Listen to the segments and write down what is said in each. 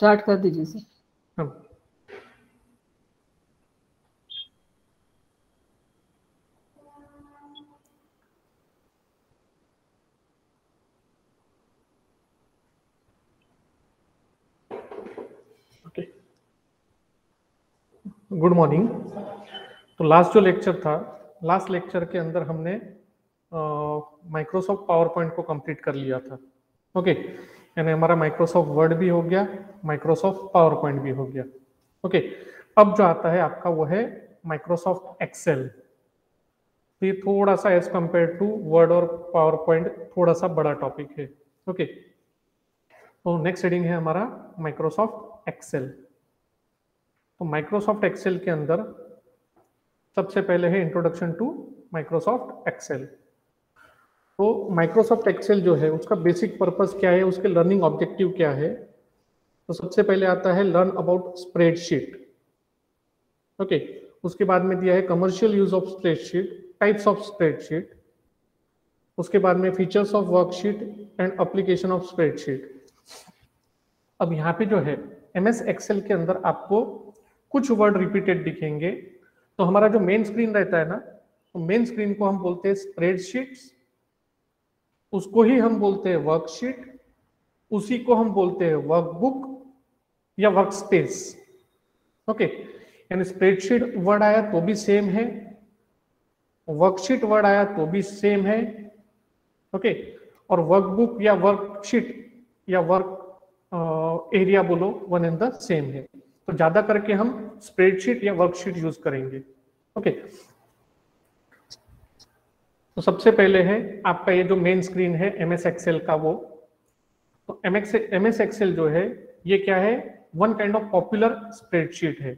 Start कर दीजिए sir. हाँ, ओके, गुड मॉर्निंग। तो लास्ट जो लेक्चर था, लास्ट लेक्चर के अंदर हमने माइक्रोसॉफ्ट पावर पॉइंट को कंप्लीट कर लिया था। ओके, यानी हमारा माइक्रोसॉफ्ट वर्ड भी हो गया, माइक्रोसॉफ्ट पावर पॉइंट भी हो गया। ओके, अब जो आता है आपका वो है माइक्रोसॉफ्ट एक्सेल। तो ये थोड़ा सा एज कंपेयर टू वर्ड और पावर पॉइंट थोड़ा सा बड़ा टॉपिक है। ओके, तो नेक्स्ट हेडिंग है हमारा माइक्रोसॉफ्ट एक्सेल। तो माइक्रोसॉफ्ट एक्सेल के अंदर सबसे पहले है इंट्रोडक्शन टू माइक्रोसॉफ्ट एक्सेल। तो माइक्रोसॉफ्ट एक्सेल जो है उसका बेसिक पर्पस क्या है, उसके लर्निंग ऑब्जेक्टिव क्या है। तो सबसे पहले आता है लर्न अबाउट स्प्रेडशीट। ओके, उसके बाद में दिया है commercial use of spreadsheet, types of spreadsheet, उसके बाद में features of worksheet and application of spreadsheet. अब यहाँ पे जो है एमएस एक्सेल के अंदर आपको कुछ वर्ड रिपीटेड दिखेंगे। तो हमारा जो मेन स्क्रीन रहता है ना, तो मेन स्क्रीन को हम बोलते हैं स्प्रेडशीट्स, उसको ही हम बोलते हैं वर्कशीट, उसी को हम बोलते हैं वर्कबुक या वर्कस्पेस। ओके, यानी स्प्रेडशीट वर्ड आया तो भी सेम है, वर्कशीट वर्ड आया तो भी सेम है। ओके, और वर्कबुक या वर्कशीट या वर्क एरिया बोलो, वन एंड द सेम है। तो ज्यादा करके हम स्प्रेडशीट या वर्कशीट यूज करेंगे। ओके, तो सबसे पहले है आपका ये जो मेन स्क्रीन है एमएस एक्सेल का, वो तो एमएस एक्सेल जो है ये क्या है, one kind of popular spreadsheet है।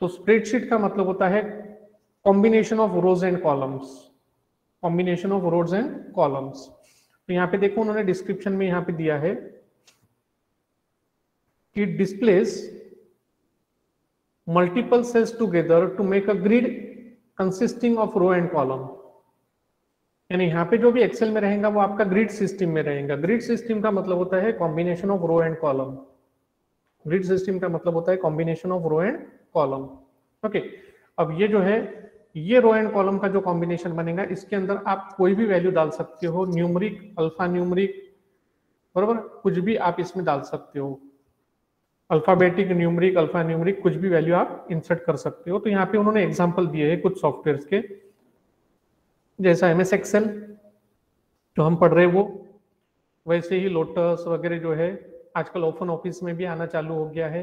तो स्प्रेडशीट का मतलब होता है combination of rose and columns, combination of rose and columns. तो यहाँ पे देखो उन्होंने डिस्क्रिप्शन में यहाँ पे दिया है कि displace multiple cells together to make a grid consisting of row and column. यानी यहाँ पे जो भी एक्सेल में रहेगा वो आपका ग्रिड सिस्टम में रहेगा। ग्रिड सिस्टम का मतलब होता है combination of row and column. Grid system का मतलब होता है combination of row and column. Okay, अब ये जो है ये रो एंड कॉलम का जो कॉम्बिनेशन बनेगा, इसके अंदर आप कोई भी वैल्यू डाल सकते हो, न्यूमरिक, अल्फा न्यूमरिक, बरोबर, कुछ भी आप इसमें डाल सकते हो, अल्फाबेटिक, न्यूमरिक, अल्फा न्यूमरिक, कुछ भी वैल्यू आप इंसर्ट कर सकते हो। तो यहाँ पे उन्होंने एग्जांपल दिए हैं कुछ सॉफ्टवेयर्स के, जैसा एमएस एक्सेल जो हम पढ़ रहे हैं वो, वैसे ही लोटस वगैरह जो है आजकल ओपन ऑफिस में भी आना चालू हो गया है।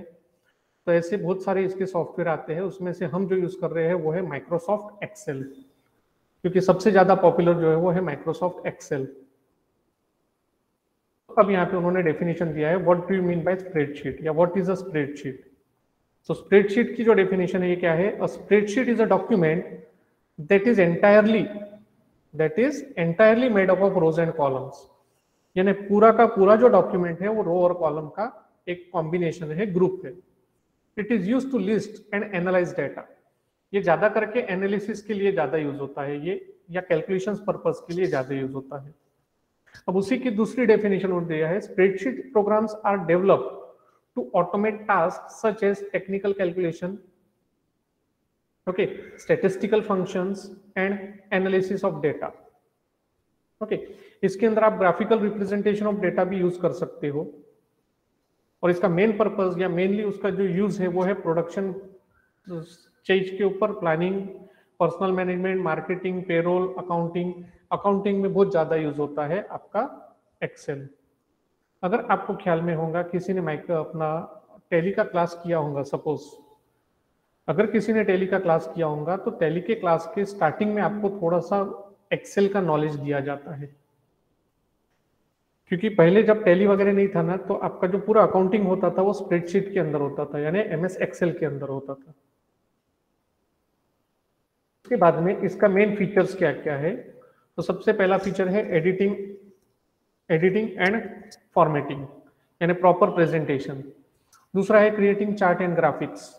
तो ऐसे बहुत सारे इसके सॉफ्टवेयर आते हैं, उसमें से हम जो यूज कर रहे हैं वो है माइक्रोसॉफ्ट एक्सेल, क्योंकि सबसे ज्यादा पॉपुलर जो है वो है माइक्रोसॉफ्ट एक्सेल। अब यहाँ पे उन्होंने डेफिनेशन दिया है, what do you mean by spreadsheet या व्हाट इज अ स्प्रेडशीट। तो स्प्रेडशीट की जो डेफिनेशन है ये क्या है, a spreadsheet is a document that is entirely made up of rose and columns. यानी पूरा का पूरा जो डॉक्यूमेंट है वो रो और कॉलम का एक कॉम्बिनेशन है, ग्रुप है। It is use to list and analyse data. ये ज्यादा करके एनालिसिस के लिए ज्यादा यूज होता है ये, या कैलकुलेशंस पर्पस के लिए ज्यादा यूज होता है। अब उसी की दूसरी डेफिनेशन उन्होंने दिया है, spreadsheet programs are developed to automate task such as technical calculation, okay, statistical functions and analysis of data. Okay, इसके अंदर आप ग्राफिकल रिप्रेजेंटेशन ऑफ डेटा भी यूज कर सकते हो, और इसका मेन पर्पस या मेनली उसका जो यूज है वो है प्रोडक्शन चीज के ऊपर, planning, personal management, marketing, payroll, accounting. Accounting में बहुत ज्यादा यूज होता है आपका एक्सेल। अगर आपको ख्याल में होगा, किसी ने अपना टैली का क्लास किया होगा, सपोज अगर किसी ने टैली का क्लास किया होगा, तो टैली के क्लास के स्टार्टिंग में आपको थोड़ा सा एक्सेल का नॉलेज दिया जाता है, क्योंकि पहले जब टैली वगैरह नहीं था ना, तो आपका जो पूरा अकाउंटिंग होता था वो स्प्रेडशीट के अंदर होता था, यानी एमएस एक्सेल के अंदर होता था। उसके बाद में इसका मेन फीचर्स क्या क्या है, तो सबसे पहला फीचर है एडिटिंग एंड फॉर्मेटिंग, यानी प्रॉपर प्रेजेंटेशन। दूसरा है क्रिएटिंग चार्ट एंड ग्राफिक्स,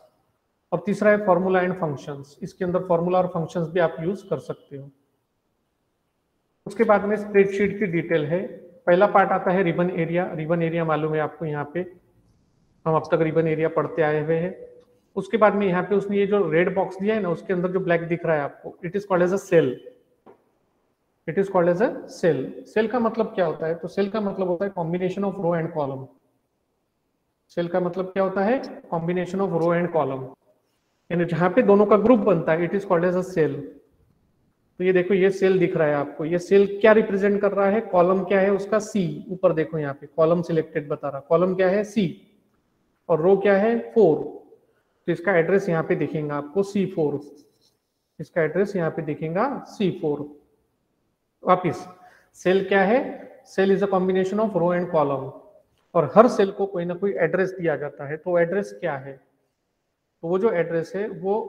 और तीसरा है फॉर्मूला एंड फंक्शंस। इसके अंदर फॉर्मूला और फंक्शंस भी आप यूज कर सकते हो। उसके बाद में स्प्रेडशीट की डिटेल है, पहला पार्ट आता है रिबन एरिया। रिबन एरिया मालूम है आपको, यहाँ पे हम अब तक रिबन एरिया पढ़ते आए हुए हैं। उसके बाद में यहाँ पे उसने ये जो रेड बॉक्स दिया है ना, उसके अंदर जो ब्लैक दिख रहा है आपको, it is called as a cell. It is called as a cell. Cell का मतलब क्या होता है? तो सेल का मतलब होता है combination of row and column. Cell का मतलब क्या होता है? Combination of row and column, यानी जहां पे दोनों का ग्रुप बनता है, it is called as a cell. तो ये देखो, ये सेल दिख रहा है आपको। ये सेल क्या रिप्रेजेंट कर रहा है? कॉलम क्या है उसका? सी। ऊपर देखो यहाँ पे कॉलम सिलेक्टेड बता रहा, कॉलम क्या है? सी। और रो क्या है? 4। तो इसका एड्रेस यहाँ पे दिखेगा आपको C4। इसका एड्रेस यहाँ पे दिखेगा C4। वापिस, सेल क्या है? Cell is a combination of row and column, और हर सेल को कोई ना कोई एड्रेस दिया जाता है। तो एड्रेस क्या है? तो वो जो एड्रेस है वो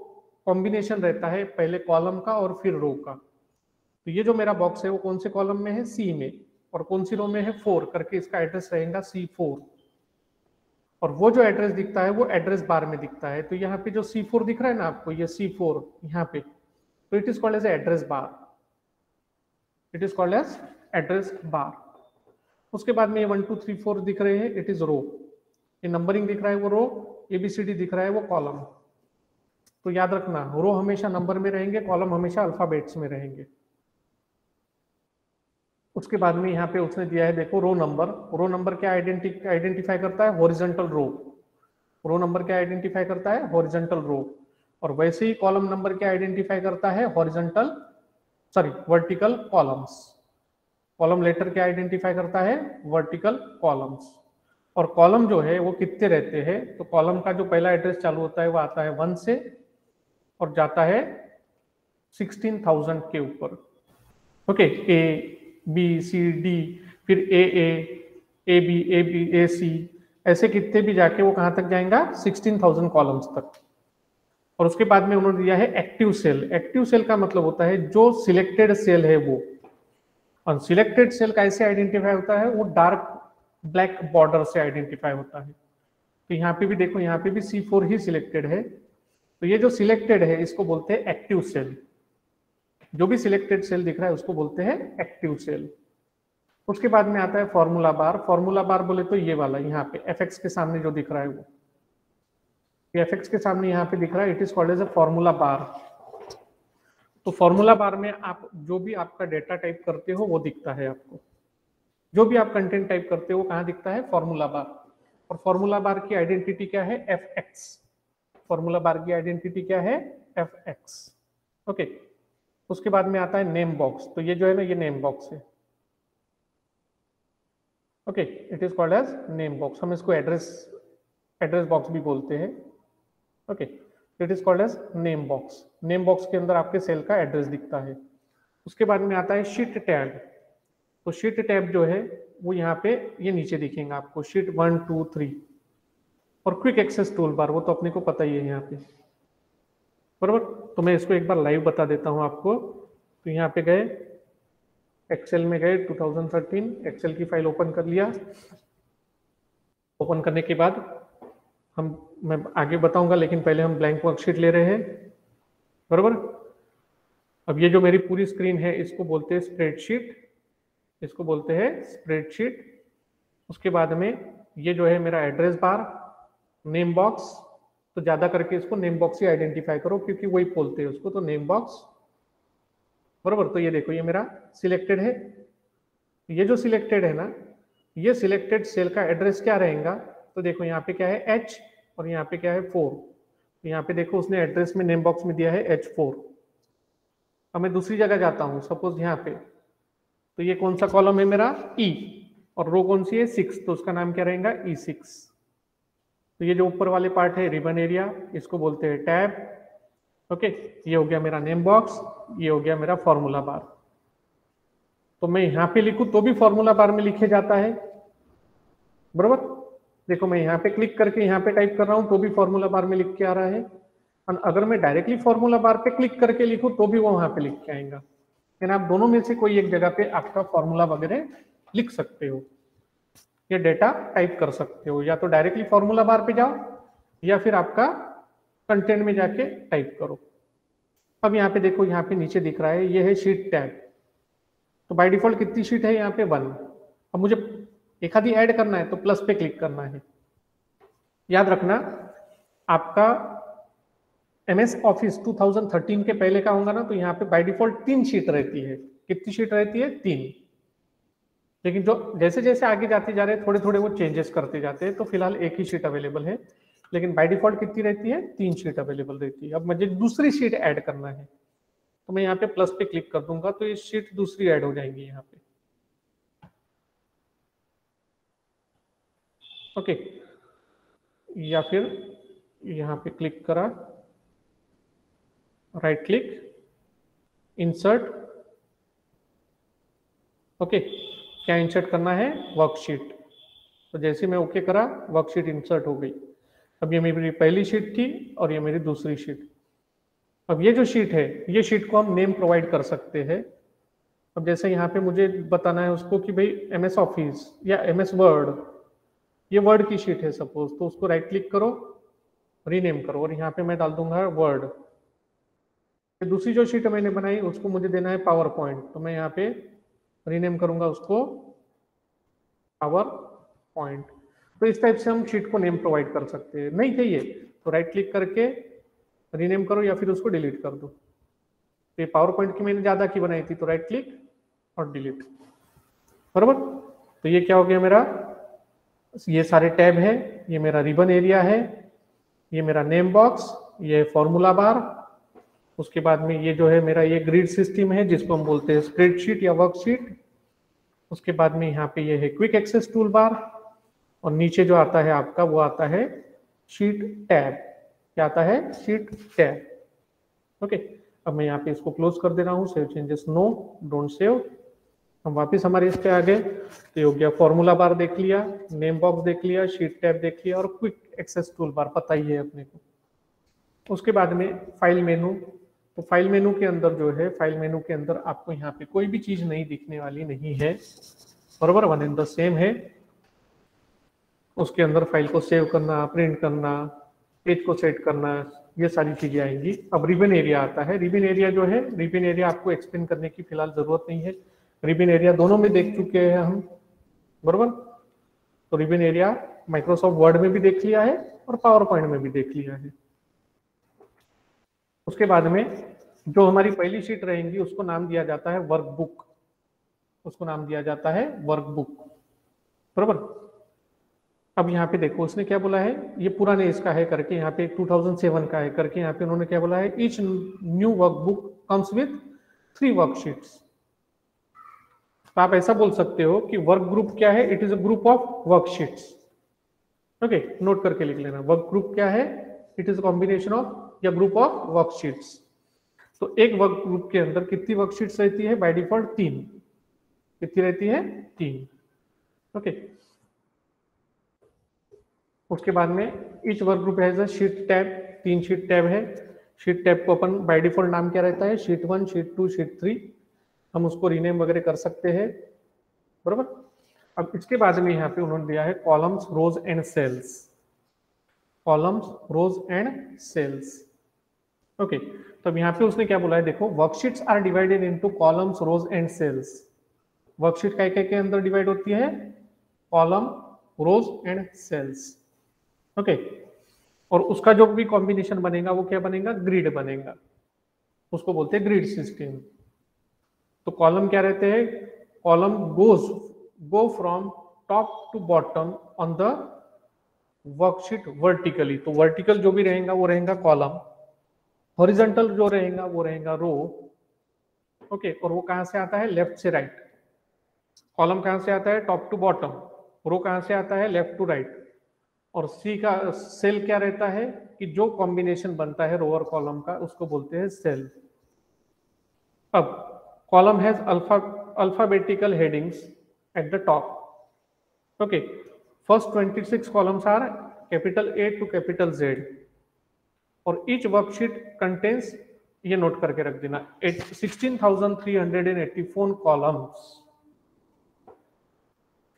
कॉम्बिनेशन रहता है, पहले कॉलम का और फिर रो का। तो ये जो मेरा बॉक्स है वो कौन से कॉलम में है? सी में। और कौन सी रो में है? 4 करके इसका एड्रेस रहेगा C4। और वो जो एड्रेस दिखता है वो एड्रेस बार में दिखता है। तो यहाँ पे जो C4 दिख रहा है ना आपको, ये C4 यहाँ पे, तो it is called as address bar. It is called as address bar. उसके बाद में ये 1 2 3 4 दिख रहे हैं, इट इज रो। ये नंबरिंग दिख रहा है वो रो, ABCD दिख रहा है वो कॉलम। तो याद रखना, रो हमेशा नंबर में रहेंगे, कॉलम हमेशा अल्फाबेट्स में रहेंगे। उसके बाद में यहाँ पे उसने दिया है, देखो रो नंबर। रो नंबर क्या आइडेंटिफाई करता है? Horizontal row. रो नंबर क्या आइडेंटिफाई करता है? Horizontal row. और वैसे ही कॉलम नंबर क्या आइडेंटिफाई करता है? Horizontal, sorry, vertical columns. Column letter क्या आइडेंटिफाई करता है? Vertical columns. और कॉलम जो है वो कितने रहते हैं? तो कॉलम का जो पहला एड्रेस चालू होता है वो आता है 1 से और जाता है 16,000 के ऊपर। Okay, A B C D, फिर A B A C, ऐसे कितने भी जाके वो कहां तक जाएगा? 16,000 कॉलम्स तक। और उसके बाद में उन्होंने दिया है एक्टिव सेल। एक्टिव सेल का मतलब होता है जो सिलेक्टेड सेल है वो। और सिलेक्टेड सेल कैसे आइडेंटिफाई होता है? वो डार्क ब्लैक बॉर्डर से आइडेंटिफाई होता है। तो यहाँ पे भी देखो, यहाँ पे भी C4 ही सिलेक्टेड है। तो ये जो सिलेक्टेड है इसको बोलते हैं एक्टिव सेल। जो भी सिलेक्टेड सेल दिख रहा है उसको बोलते हैं एक्टिव सेल। उसके बाद में आता है फॉर्मूला बार। फॉर्मूला बार बोले तो ये वाला यहाँ पे FX के सामने जो दिख रहा है वो, FX के सामने यहाँ पे दिख रहा है, it is called as a formula bar. तो फॉर्मूला बार में आप जो भी आपका डेटा टाइप करते हो वो दिखता है आपको। जो भी आप कंटेंट टाइप करते हो वो कहाँ दिखता है? Formula bar. और फॉर्मूला बार की आइडेंटिटी क्या है? FX। फॉर्मूला बार की आइडेंटिटी क्या है? FX। ओके। उसके बाद में आता है नेम बॉक्स। तो ये जो है ना, ये नेम बॉक्स है। Okay, it is called as name box. हम इसको एड्रेस बॉक्स भी बोलते हैं। Okay, it is called as name box. Name box के अंदर आपके सेल का एड्रेस दिखता है। उसके बाद में आता है शीट टैब। तो शीट टैब जो है वो यहाँ पे ये नीचे दिखेगा आपको, शीट 1 2 3। और क्विक एक्सेस टूल बार, वो तो अपने को पता ही है यहाँ पे, बराबर। तो मैं इसको एक बार लाइव बता देता हूँ आपको। तो यहाँ पे गए, एक्सेल में गए, 2013 एक्सेल की फाइल ओपन कर लिया। ओपन करने के बाद मैं आगे बताऊंगा, लेकिन पहले हम ब्लैंक वर्कशीट ले रहे हैं, बराबर। अब ये जो मेरी पूरी स्क्रीन है इसको बोलते हैं स्प्रेडशीट। इसको बोलते हैं स्प्रेडशीट। उसके बाद में ये जो है मेरा एड्रेस बार, नेम बॉक्स। तो ज्यादा करके इसको नेम बॉक्स ही आइडेंटिफाई करो क्योंकि वही बोलते हैं उसको। तो नेम बॉक्स, बराबर। तो ये देखो, ये मेरा सिलेक्टेड है। ये जो सिलेक्टेड है ना, ये सिलेक्टेड सेल का एड्रेस क्या रहेगा? तो देखो यहाँ पे क्या है? H, और यहाँ पे क्या है? 4। तो यहाँ पे देखो उसने एड्रेस में नेम बॉक्स में दिया है H4। अब मैं दूसरी जगह जाता हूँ, सपोज यहाँ पे, तो ये कौन सा कॉलम है मेरा? E। और रो कौन सी है? 6। तो उसका नाम क्या रहेगा? E6। तो ये जो ऊपर वाले पार्ट है रिबन एरिया, इसको बोलते हैं टैब। ओके, ये हो गया मेरा नेम बॉक्स, ये हो गया मेरा फॉर्मूला बार। तो मैं यहाँ पे लिखूं तो भी फॉर्मूला बार में लिखे जाता है, बराबर। देखो मैं यहाँ पे क्लिक करके यहाँ पे टाइप कर रहा हूँ तो भी फॉर्मूला बार में लिख के आ रहा है। और अगर मैं डायरेक्टली फॉर्मूला बार पे क्लिक करके लिखूं तो भी वो वहां पे लिख के आएगा। लेकिन आप दोनों में से कोई एक जगह पे आपका फॉर्मूला वगैरह लिख सकते हो या डेटा टाइप कर सकते हो, या तो डायरेक्टली फॉर्मूला बार पे जाओ या फिर आपका कंटेंट में जाके टाइप करो। अब यहाँ पे देखो, यहाँ पे नीचे दिख रहा है ये है शीट टैब। तो बाय डिफॉल्ट कितनी शीट है यहाँ पे? 1। अब मुझे एक आधी ऐड करना है तो प्लस पे क्लिक करना है। याद रखना आपका MS ऑफिस 2013 के पहले का होगा ना, तो यहाँ पे बाय डिफॉल्ट 3 शीट रहती है। कितनी शीट रहती है? 3। लेकिन जो जैसे जैसे आगे जाते जा रहे हैं थोड़े थोड़े वो चेंजेस करते जाते हैं, तो फिलहाल एक ही शीट अवेलेबल है, लेकिन बाय डिफॉल्ट कितनी रहती है? 3 शीट अवेलेबल रहती है। अब मुझे दूसरी शीट ऐड करना है, तो मैं यहाँ पे प्लस पे क्लिक कर दूंगा तो ये शीट दूसरी ऐड हो जाएंगी यहाँ पे। ओके, या फिर यहाँ पे क्लिक करा, राइट क्लिक, इंसर्ट। ओके, क्या इंसर्ट करना है? वर्कशीट। तो जैसे मैं ओके करा, वर्कशीट इंसर्ट हो गई। अब ये मेरी पहली शीट थी और ये मेरी दूसरी शीट। अब ये जो शीट है, ये शीट को हम नेम प्रोवाइड कर सकते हैं। अब जैसे यहाँ पे मुझे बताना है उसको कि भाई MS ऑफिस या MS वर्ड, ये वर्ड की शीट है सपोज, तो उसको राइट क्लिक करो, रीनेम करो, और यहाँ पे मैं डाल दूंगा वर्ड। दूसरी जो शीट मैंने बनाई उसको मुझे देना है पावर पॉइंट, तो मैं यहाँ पे रीनेम करूंगा उसको पावर पॉइंट। तो इस टाइप से हम शीट को नेम प्रोवाइड कर सकते हैं। नहीं चाहिए तो राइट क्लिक करके रीनेम करो या फिर उसको डिलीट कर दो। तो ये पावर पॉइंट की मैंने ज्यादा की बनाई थी, तो राइट क्लिक और डिलीट, बराबर। तो ये क्या हो गया मेरा? ये सारे टैब है, ये मेरा रिबन एरिया है, ये मेरा नेम बॉक्स, ये फॉर्मूला बार, उसके बाद में ये जो है मेरा ये ग्रिड सिस्टम है जिसको हम बोलते हैं स्प्रेडशीट या वर्कशीट। उसके बाद में यहाँ पे ये है क्विक एक्सेस टूल बार, और नीचे जो आता है आपका वो आता है शीट टैब। क्या आता है? Sheet tab. ओके, अब मैं यहाँ पे इसको क्लोज कर दे रहा हूँ, save changes no, don't save. हम वापस हमारे इस पे आ गए, तो ये हो गया फॉर्मूला बार देख लिया, नेम बॉक्स देख लिया, शीट टैब देख लिया, और क्विक एक्सेस टूल बार पता ही है अपने को। उसके बाद में फाइल मेनू, तो फाइल मेनू के अंदर जो है, फाइल मेनू के अंदर आपको यहाँ पे कोई भी चीज नहीं दिखने वाली नहीं है, बराबर, वन एंड द सेम है। उसके अंदर फाइल को सेव करना, प्रिंट करना, पेज को सेट करना, ये सारी चीजें आएंगी। अब रिबन एरिया आता है। रिबन एरिया जो है, रिबन एरिया आपको एक्सप्लेन करने की फिलहाल जरूरत नहीं है, रिबन एरिया दोनों में देख चुके हैं हम, बराबर। तो रिबन एरिया माइक्रोसॉफ्ट वर्ड में भी देख लिया है और पावर पॉइंट में भी देख लिया है। उसके बाद में जो हमारी पहली शीट रहेंगी उसको नाम दिया जाता है वर्कबुक, उसको नाम दिया जाता है वर्कबुक, बराबर। अब यहाँ पे देखो उसने क्या बोला है, ये पुराने इसका है करके, यहाँ पे 2007 का है करके, यहाँ पे उन्होंने क्या बोला है, each new workbook comes with 3 worksheets. तो आप ऐसा बोल सकते हो कि वर्क ग्रुप क्या है? It is a group of worksheets. Okay, note करके लिख लेना, वर्क ग्रुप क्या है? इट इज कॉम्बिनेशन ऑफ या ग्रुप ऑफ वर्कशीट्स। तो एक वर्क ग्रुप के अंदर कितनी वर्कशीट्स रहती है? By default 3। कितनी रहती है? 3। ओके, उसके बाद में each work group has a sheet tab, 3 sheet tab है। शीट टैब को अपन बाय डिफॉल्ट नाम क्या रहता है? Sheet 1, sheet 2, sheet 3। हम उसको रीनेम वगैरह कर सकते हैं, बराबर। अब इसके बाद में यहाँ पे उन्होंने दिया है columns, rows and cells. Columns, rows and cells. Okay, तो अब यहाँ पे उसने क्या बोला है, देखो, worksheets are divided into columns, rows and cells. Worksheet क्या क्या के अंदर डिवाइड होती है? Column, rows and cells. Okay, और उसका जो भी कॉम्बिनेशन बनेगा वो क्या बनेगा? ग्रिड बनेगा, उसको बोलते हैं ग्रिड सिस्टम। तो कॉलम क्या रहते हैं? Column go from top to bottom on the worksheet vertically. तो वर्टिकल जो भी रहेगा वो रहेगा कॉलम, हॉरिजॉन्टल जो रहेगा वो रहेगा रो। ओके, और वो कहां से आता है? लेफ्ट से राइट। कॉलम कहां से आता है? Top to bottom. रो कहां से आता है? Left to right. और सी का सेल क्या रहता है कि जो कॉम्बिनेशन बनता है रो और कॉलम का उसको बोलते हैं सेल। अब column has alphabetical headings at the top. Okay, first 26 columns are capital A to capital Z, और ईच वर्कशीट कंटेन्स, ये नोट करके रख देना, 16,384 columns.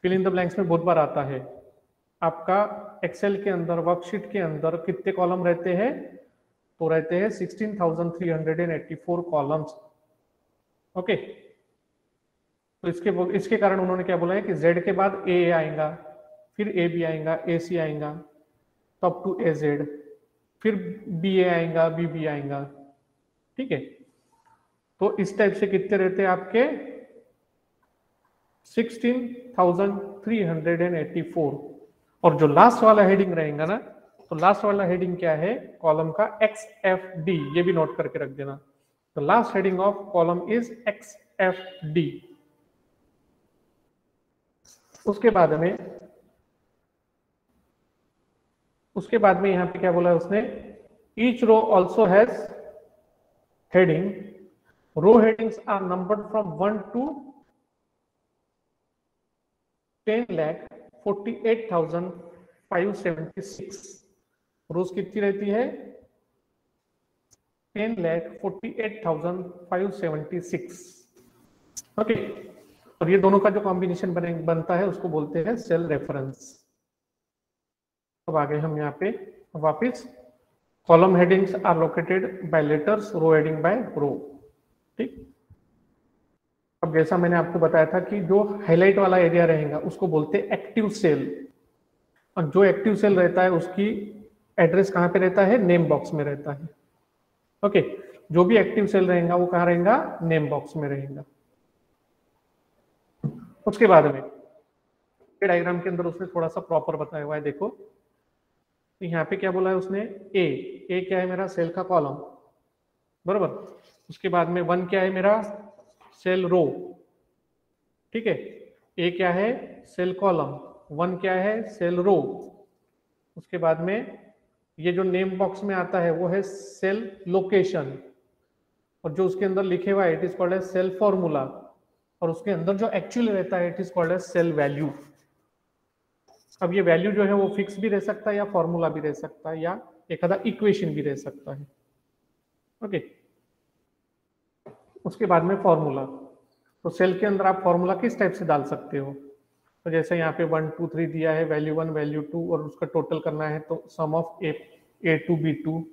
Fill in the blanks में बहुत बार आता है। आपका एक्सेल के अंदर, वर्कशीट के अंदर कितने कॉलम रहते हैं? तो रहते हैं 16,384 कॉलम्स। ओके, तो इसके कारण उन्होंने क्या बोला है कि Z के बाद A आएगा, फिर AB आएगा, AC आएगा, तो अप टू AZ, फिर BA आएगा, BB आएगा। ठीक है, तो इस टाइप से कितने रहते हैं आपके 16,384। और जो लास्ट वाला हेडिंग रहेगा ना, तो लास्ट वाला हेडिंग क्या है कॉलम का, XFD, ये भी नोट करके रख देना। The last heading of column is XFD। उसके बाद में यहां पे क्या बोला है उसने, each row also has heading, row headings are numbered from 1 to 10,48,576। Rows कितनी रहती है, 10,48,576। ओके, और ये दोनों का जो कॉम्बिनेशन बनता है उसको बोलते हैं सेल रेफरेंस। अब आ गए हम यहाँ पे वापिस, column headings are located by letters, row heading by row. ठीक, अब जैसा मैंने आपको बताया था कि जो हाईलाइट वाला एरिया रहेगा उसको बोलते हैं एक्टिव सेल, और जो एक्टिव सेल रहता है उसकी एड्रेस कहाँ पे रहता है, नेम बॉक्स में रहता है। ओके, जो भी एक्टिव सेल रहेगा वो कहाँ रहेगा, नेम बॉक्स में रहेगा। उसके बाद में डायग्राम के अंदर उसने थोड़ा सा प्रॉपर बताया हुआ है, देखो तो यहाँ पे क्या बोला है उसने, ए क्या है मेरा, सेल का कॉलम, बराबर। उसके बाद में 1 क्या है मेरा, सेल रो। ठीक है, ए क्या है, सेल कॉलम, 1 क्या है, सेल रो। उसके बाद में ये जो नेम बॉक्स में आता है वो है सेल लोकेशन, और जो उसके अंदर लिखे हुआ है it is called as cell formula, और उसके अंदर जो एक्चुअली रहता है it is called as cell value. अब ये वैल्यू जो है वो फिक्स भी रह सकता है या फॉर्मूला भी रह सकता है या एक आधा इक्वेशन भी रह सकता है। ओके, उसके बाद में फॉर्मूला, तो सेल के अंदर आप फॉर्मूला किस टाइप से डाल सकते हो, तो जैसे यहाँ पे 1 2 3 दिया है, वैल्यू 1 वैल्यू 2, और उसका टोटल करना है तो sum of A two B two.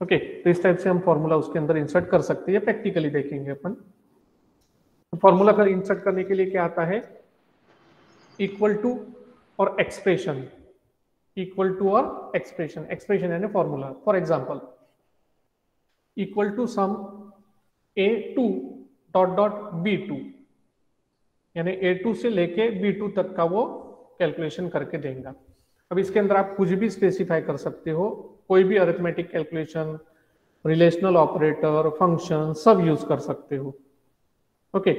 Okay, तो इस टाइप से हम फॉर्मूला उसके अंदर इंसर्ट कर सकते हैं, प्रैक्टिकली देखेंगे अपन। फॉर्मूला का इंसर्ट करने के लिए क्या आता है, इक्वल टू और एक्सप्रेशन, इक्वल टू और एक्सप्रेशन, एक्सप्रेशन यानी formula. For example, equal to sum A2 dot dot B2, यानी A2 से लेके B2 तक का वो कैलकुलेशन करके देगा। अब इसके अंदर आप कुछ भी स्पेसिफाई कर सकते हो, कोई भी arithmetic calculation, relational operator, function सब यूज कर सकते हो। ओके,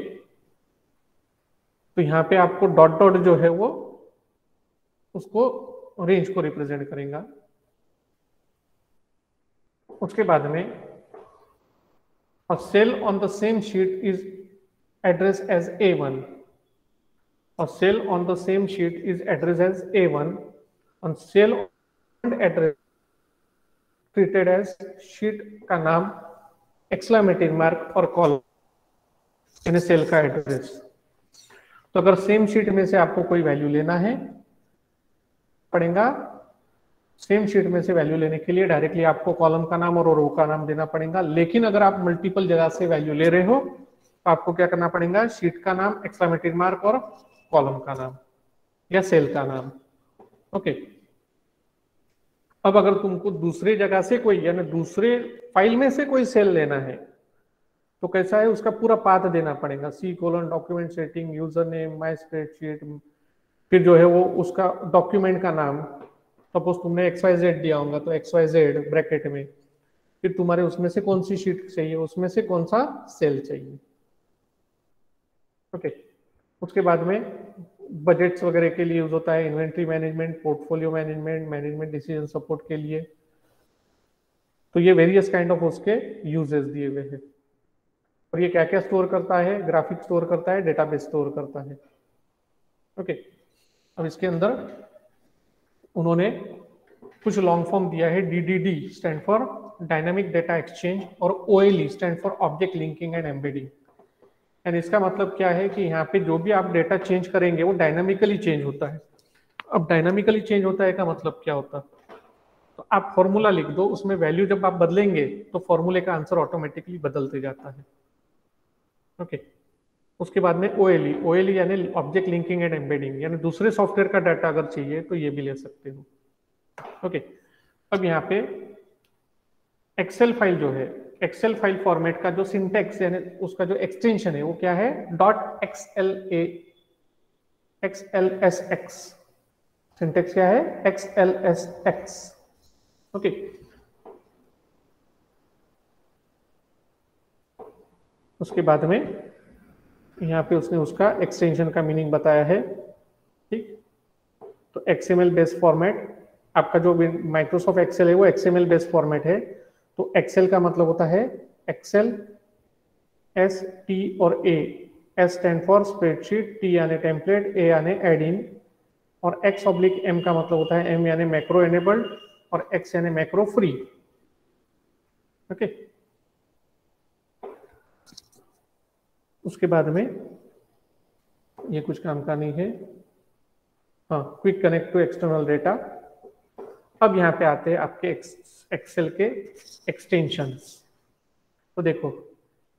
तो यहाँ पे आपको डॉट डॉट जो है वो उसको रेंज को रिप्रेजेंट करेगा। उसके बाद में a cell on the same sheet is addressed as A1, a cell on the same sheet is addressed as A1, and cell and address treated as sheet का नाम एक्सक्लेमेटिव मार्क और column यानी cell का address. तो अगर same sheet में से आपको कोई वैल्यू लेना है पड़ेगा, सेम शीट में से वैल्यू लेने के लिए डायरेक्टली आपको कॉलम का नाम और रो का नाम देना पड़ेगा। लेकिन अगर आप मल्टीपल जगह से वैल्यू ले रहे हो तो आपको क्या करना पड़ेगा, शीट का नाम, एक्सक्लेमेटिव मार्क और कॉलम का नाम या सेल का नाम। ओके, अब अगर तुमको दूसरे जगह से कोई यानी दूसरे फाइल में से कोई सेल लेना है तो कैसा है, उसका पूरा पाथ देना पड़ेगा, C: document setting, user name, my spreadsheet, फिर जो है वो उसका डॉक्यूमेंट का नाम, सपोज तुमने XYZ दिया होगा तो XYZ ब्रैकेट में, फिर तुम्हारे उसमें से कौन सी शीट चाहिए, उसमें से कौन सा सेल चाहिए। ओके, उसके बाद में बजट्स वगैरह के लिए यूज होता है, inventory management, portfolio management, management decision support के लिए। तो ये वेरियस काइंड ऑफ उसके यूजेस दिए हुए हैं। और ये क्या क्या स्टोर करता है, ग्राफिक स्टोर करता है, डेटाबेस स्टोर करता है। ओके, अब इसके अंदर उन्होंने कुछ लॉन्ग फॉर्म दिया है, DDD stand for dynamic data exchange, और OLE stand for object linking and embedding. And इसका मतलब क्या है कि यहाँ पे जो भी आप डेटा चेंज करेंगे वो डायनामिकली चेंज होता है। अब डायनामिकली चेंज होता है का मतलब क्या होता है, तो आप फॉर्मूला लिख दो, उसमें वैल्यू जब आप बदलेंगे तो फॉर्मूले का आंसर ऑटोमेटिकली बदलते जाता है। ओके, उसके बाद में ओएलई, ओएलई यानी ऑब्जेक्ट लिंकिंग एंड एम्बेडिंग, यानी दूसरे सॉफ्टवेयर का डाटा अगर चाहिए तो ये भी ले सकते हो। ओके, अब यहाँ पे एक्सेल फाइल जो है, एक्सेल फाइल फॉर्मेट का जो सिंटेक्स यानी उसका जो एक्सटेंशन है वो क्या है, डॉट XLSX। सिंटेक्स क्या है, XLSX। ओके, उसके बाद में यहाँ पे उसने उसका एक्सटेंशन का मीनिंग बताया है। ठीक, तो XML बेस्ड फॉर्मेट, आपका जो माइक्रोसॉफ्ट एक्सेल है वो XML बेस्ड फॉर्मेट है। तो एक्सेल का मतलब होता है एक्सेल, एस टी और A, S stand for spreadsheet, T यानी टेम्पलेट, ए यानी एड इन, और X/M का मतलब होता है M यानी मैक्रो एनेबल्ड और X यानी मैक्रो फ्री। ओके, उसके बाद में ये कुछ काम का नहीं है। हाँ, quick connect to external data. अब यहाँ पे आते हैं आपके एक्सेल के एक्सटेंशंस। तो देखो,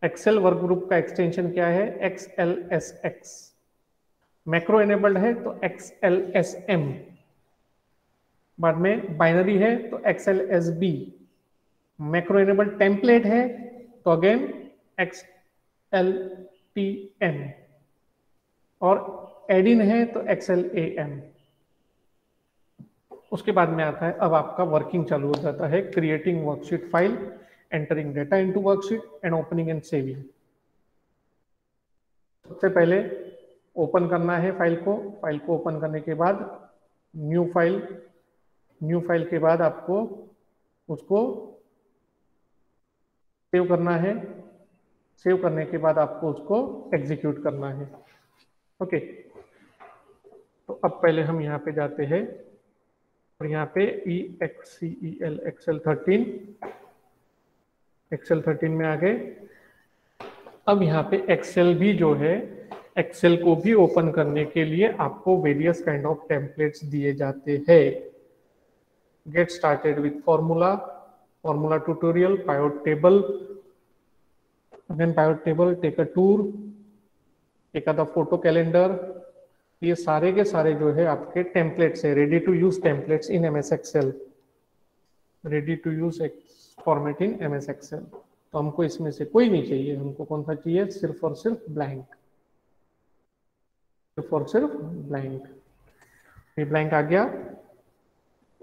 एक्सेल वर्क ग्रुप का एक्सटेंशन क्या है, XLSX। मैक्रो एनेबल्ड है तो XLSM। बाद में बाइनरी है तो XLSB। मैक्रो एनेबल्ड टेम्पलेट है तो अगेन XLTM, और एडिन है तो XLAM। उसके बाद में आता है अब आपका वर्किंग चालू हो जाता है, creating worksheet file, entering data into worksheet and opening and saving. सबसे पहले ओपन करना है फाइल को। फाइल को ओपन करने के बाद न्यू फाइल, न्यू फाइल के बाद आपको उसको सेव करना है। सेव करने के बाद आपको उसको एग्जीक्यूट करना है। ओके, तो अब पहले हम यहाँ पे जाते हैं और यहाँ पे EXCEL एक्सेल 13 में आ गए। अब यहाँ पे एक्सेल भी जो है, एक्सेल को भी ओपन करने के लिए आपको वेरियस काइंड ऑफ टेम्पलेट्स दिए जाते हैं। Get started with formula, formula tutorial, pivot table, then pivot table, take a tour, एक आधा फोटो कैलेंडर। ये सारे के सारे जो है आपके टेम्पलेट्स है, ready to use templates in MS excel, ready to use format in MS excel. तो हमको इसमें से कोई नहीं चाहिए, हमको कौन सा चाहिए, सिर्फ और सिर्फ ब्लैंक, सिर्फ और सिर्फ ब्लैंक। ये ब्लैंक आ गया।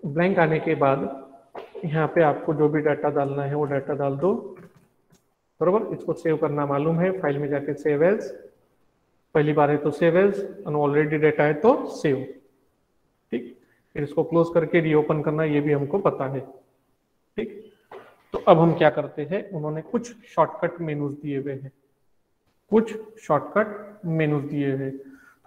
ब्लैंक आने के बाद यहाँ पे आपको जो भी डाटा डालना है वो डाटा डाल दो, बरोबर। इसको सेव करना मालूम है, फाइल में जाके सेव एज, पहली बार है तो सेव एज, ऑलरेडी डाटा है तो सेव। ठीक, फिर इसको क्लोज करके रीओपन करना, ये भी हमको पता है। ठीक, तो अब हम क्या करते हैं, उन्होंने कुछ शॉर्टकट मेनूज दिए हुए हैं, कुछ शॉर्टकट मेनूज दिए हुए।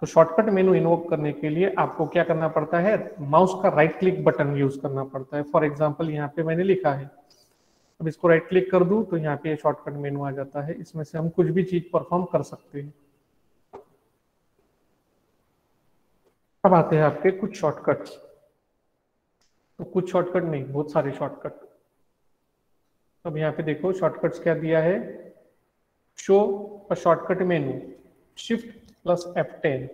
तो शॉर्टकट मेनू इन्वोक करने के लिए आपको क्या करना पड़ता है, माउस का राइट क्लिक बटन यूज करना पड़ता है। फॉर एग्जांपल यहाँ पे मैंने लिखा है, अब इसको राइट क्लिक कर दूं तो यहाँ पे शॉर्टकट मेनू आ जाता है। इसमें से हम कुछ भी चीज परफॉर्म कर सकते हैं। अब आते हैं आपके कुछ शॉर्टकट्स। तो कुछ शॉर्टकट नहीं, बहुत सारे शॉर्टकट। अब यहाँ पे देखो शॉर्टकट्स क्या दिया है, show a shortcut menu, shift plus F10,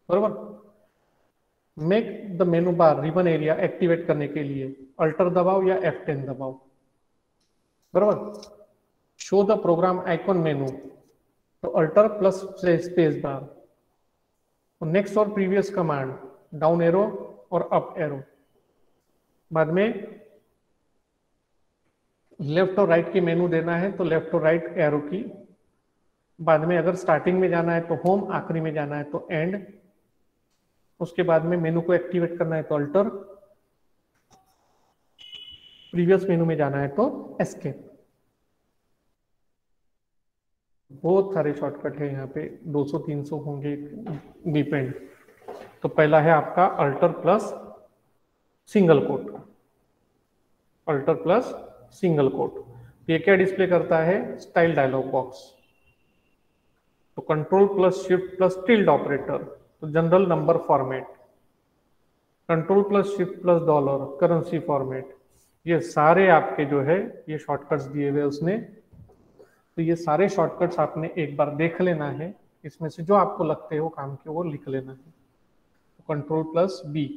बरोबर। Make the menu bar ribbon area, activate करने के लिए अल्टर दबाओ या F10 दबाओ, बरोबर। Show the program icon menu, तो alter plus space bar. Next और प्रीवियस कमांड, डाउन एरो और अप एरो। बाद में लेफ्ट और राइट की मेनू देना है तो लेफ्ट और राइट एरो की। बाद में अगर स्टार्टिंग में जाना है तो होम, आखिरी में जाना है तो एंड। उसके बाद में मेनू को एक्टिवेट करना है तो अल्टर, प्रीवियस मेनू में जाना है तो एस्केप। बहुत सारे शॉर्टकट है यहाँ पे, 200-300 होंगे, डिपेंड। तो पहला है आपका alter plus single quote, alter plus single quote. ये क्या डिस्प्ले करता है, स्टाइल डायलॉग बॉक्स। तो control plus shift plus tilde operator, तो general number format. Control plus shift plus dollar, currency format. ये सारे आपके जो है ये शॉर्टकट्स दिए हुए उसने। तो ये सारे शॉर्टकट्स आपने एक बार देख लेना है, इसमें से जो आपको लगते हो काम के वो लिख लेना है। Ctrl+B।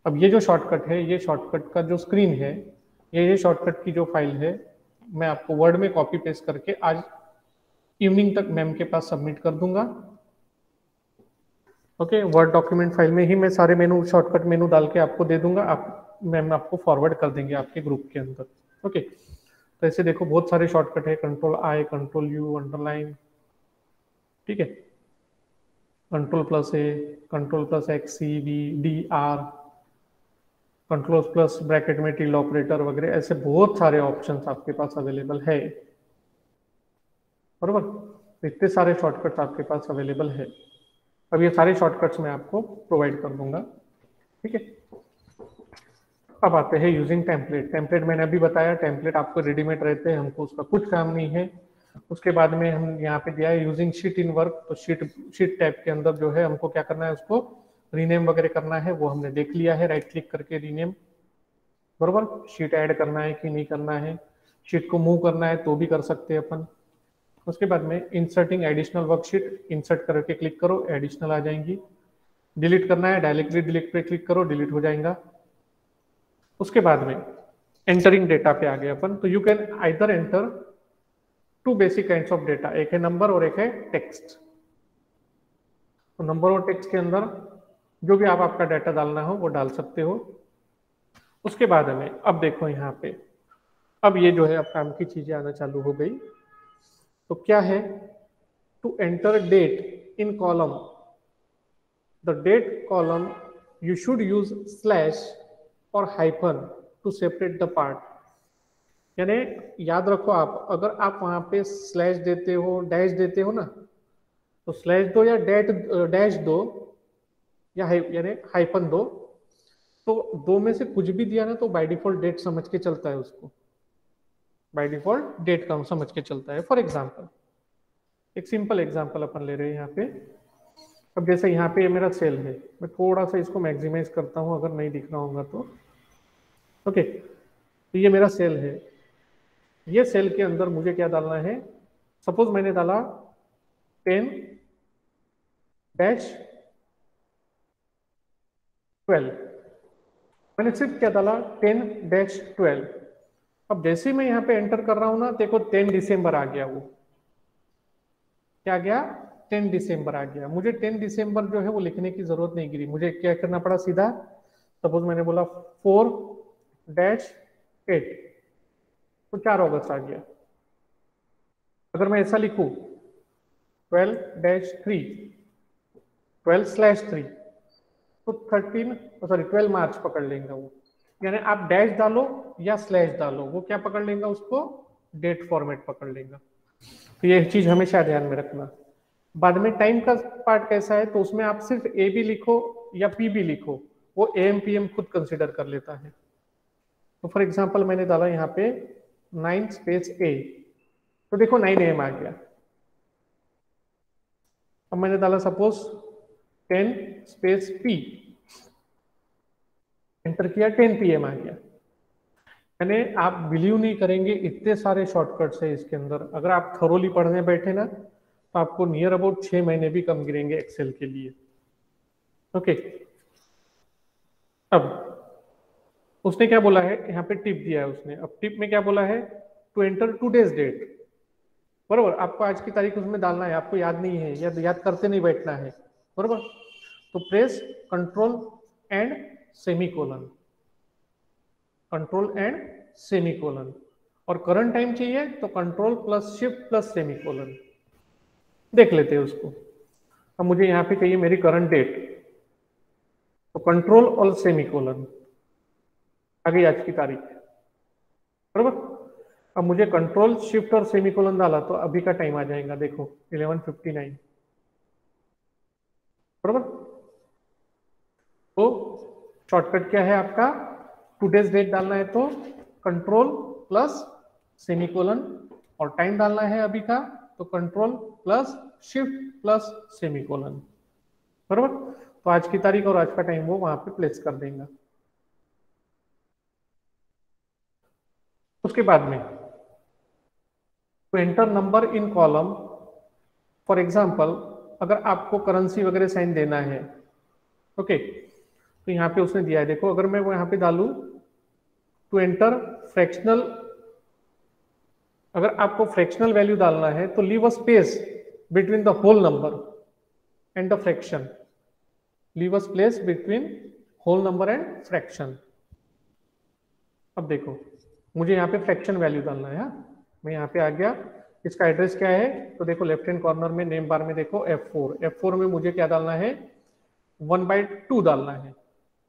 अब ये जो शॉर्टकट है, ये शॉर्टकट का जो स्क्रीन है, ये शॉर्टकट की जो फाइल है, मैं आपको वर्ड में कॉपी पेस्ट करके आज इवनिंग तक मैम के पास सबमिट कर दूंगा। ओके, वर्ड डॉक्यूमेंट फाइल में ही मैं सारे मेनू, शॉर्टकट मेनू डाल के आपको दे दूंगा, आप मैम आपको फॉरवर्ड कर देंगे आपके ग्रुप के अंदर। ओके, तो ऐसे देखो बहुत सारे शॉर्टकट है, Ctrl+I, Ctrl+U, अंडरलाइन, ठीक है, Ctrl+A, Ctrl+X, C, V, D, R, Ctrl+ bracket में टिल ऑपरेटर वगैरह, ऐसे बहुत सारे ऑप्शंस आपके पास अवेलेबल है, बरोबर। तो इतने सारे शॉर्टकट्स आपके पास अवेलेबल है। अब ये सारे शॉर्टकट्स मैं आपको प्रोवाइड कर दूंगा, ठीक है। अब आते हैं यूजिंग टेम्पलेट। टेम्पलेट मैंने अभी बताया, टेम्पलेट आपको रेडीमेड रहते हैं, हमको उसका कुछ काम नहीं है। उसके बाद में हम यहाँ पे दिया है यूजिंग शीट इन वर्क। तो शीट टैब के अंदर जो है हमको क्या करना है, उसको रीनेम वगैरह करना है, वो हमने देख लिया है, राइट क्लिक करके रीनेम, बरोबर। शीट ऐड करना है कि नहीं करना है, शीट को मूव करना है तो भी कर सकते हैं अपन। उसके बाद में इंसर्टिंग एडिशनल वर्कशीट, इंसर्ट करके क्लिक करो, एडिशनल आ जाएंगी। डिलीट करना है, डायरेक्टली डिलीट पे क्लिक करो, डिलीट हो जाएगा। उसके बाद में एंटरिंग डेटा पे आ गए अपन। तो you can either enter two basic kinds of data, एक है नंबर और एक है टेक्स्ट। तो नंबर और टेक्स्ट के अंदर जो भी आप आपका डाटा डालना हो वो डाल सकते हो। उसके बाद में अब देखो यहाँ पे, अब ये जो है अब काम की चीजें आना चालू हो गई। तो क्या है, to enter date in column, the date column you should use slash और hyphen to separate the part. यानी याद रखो, आप अगर आप वहां पे स्लैश देते हो, डैश देते हो ना, तो स्लैश दो या डैश दो या यानी हाइफन दो, तो दो में से कुछ भी दिया ना तो बाय डिफॉल्ट डेट समझ के चलता है, उसको बाय डिफॉल्ट डेट का समझ के चलता है। फॉर एग्जांपल, एक सिंपल एग्जांपल अपन ले रहे हैं यहाँ पे। अब जैसे यहाँ पे ये मेरा सेल है, मैं थोड़ा सा इसको मैक्सिमाइज करता हूँ अगर नहीं दिख रहा होगा तो। ओके, तो ये मेरा सेल है, ये सेल के अंदर मुझे क्या डालना है, सपोज मैंने डाला 10-12, मैंने सिर्फ क्या डाला 10-12। अब जैसे ही मैं यहाँ पे एंटर कर रहा हूँ ना, देखो 10 दिसंबर आ गया, वो क्या गया, 10 दिसंबर आ गया। मुझे 10 दिसंबर जो है वो लिखने की जरूरत नहीं गिरी, मुझे क्या करना पड़ा, सीधा सपोज मैंने बोला 4-8, तो 4 अगस्त आ गया। अगर मैं ऐसा लिखूं 12-3, 12/3, तो 12 मार्च पकड़ लेंगे वो। यानी आप डैश डालो या स्लैश डालो, वो क्या पकड़ लेगा, उसको डेट फॉर्मेट पकड़ लेगा। तो ये चीज हमेशा ध्यान में रखना। बाद में टाइम का पार्ट कैसा है, तो उसमें आप सिर्फ ए भी लिखो या पी भी लिखो, वो एम पी एम खुद कंसिडर कर लेता है। तो फॉर एग्जांपल मैंने डाला यहाँ पे 9 A, तो देखो 9 AM आ गया। अब मैंने डाला सपोज 10 P, एंटर किया, 10 PM आ गया। यानी आप बिलीव नहीं करेंगे, इतने सारे शॉर्टकट्स है इसके अंदर। अगर आप थरोली पढ़ने बैठे ना, तो आपको नियर अबाउट 6 महीने भी कम गिरेंगे एक्सेल के लिए। ओके, अब उसने क्या बोला है, यहाँ पे टिप दिया है उसने। अब टिप में क्या बोला है, टू एंटर टूडेज डेट, बरोबर। आपको आज की तारीख उसमें डालना है, आपको याद नहीं है या याद करते नहीं बैठना है, बरोबर। तो press control and semicolon, control and semicolon. और करंट टाइम चाहिए तो Ctrl+Shift+Semicolon। देख लेते हैं उसको। अब मुझे यहाँ पे चाहिए मेरी करंट डेट, तो कंट्रोल और सेमीकोलन, आ गई आज की तारीख, बरोबर। अब मुझे कंट्रोल शिफ्ट और सेमीकोलन डाला तो अभी का टाइम आ जाएगा, देखो 11:59, बरोबर। तो शॉर्टकट क्या है आपका, टूडेज डेट डालना है तो कंट्रोल प्लस सेमीकोलन, और टाइम डालना है अभी का तो control plus shift plus semicolon, बरोबर। तो आज की तारीख और आज का टाइम वो वहां पे प्लेस कर देंगे। उसके बाद में to enter number in column, for example अगर आपको करेंसी वगैरह साइन देना है, ओके, तो यहाँ पे उसने दिया है, देखो अगर मैं वो यहाँ पे डालू टू एंटर फ्रैक्शनल, अगर आपको फ्रैक्शनल वैल्यू डालना है तो leave a space between the whole number and the fraction, leave a space between whole number and fraction. अब देखो मुझे यहाँ पे फ्रैक्शन वैल्यू डालना है, मैं यहाँ पे आ गया, इसका एड्रेस क्या है, तो देखो लेफ्ट हैंड कॉर्नर में नेम बार में देखो F4 में मुझे क्या डालना है, 1/2 डालना है,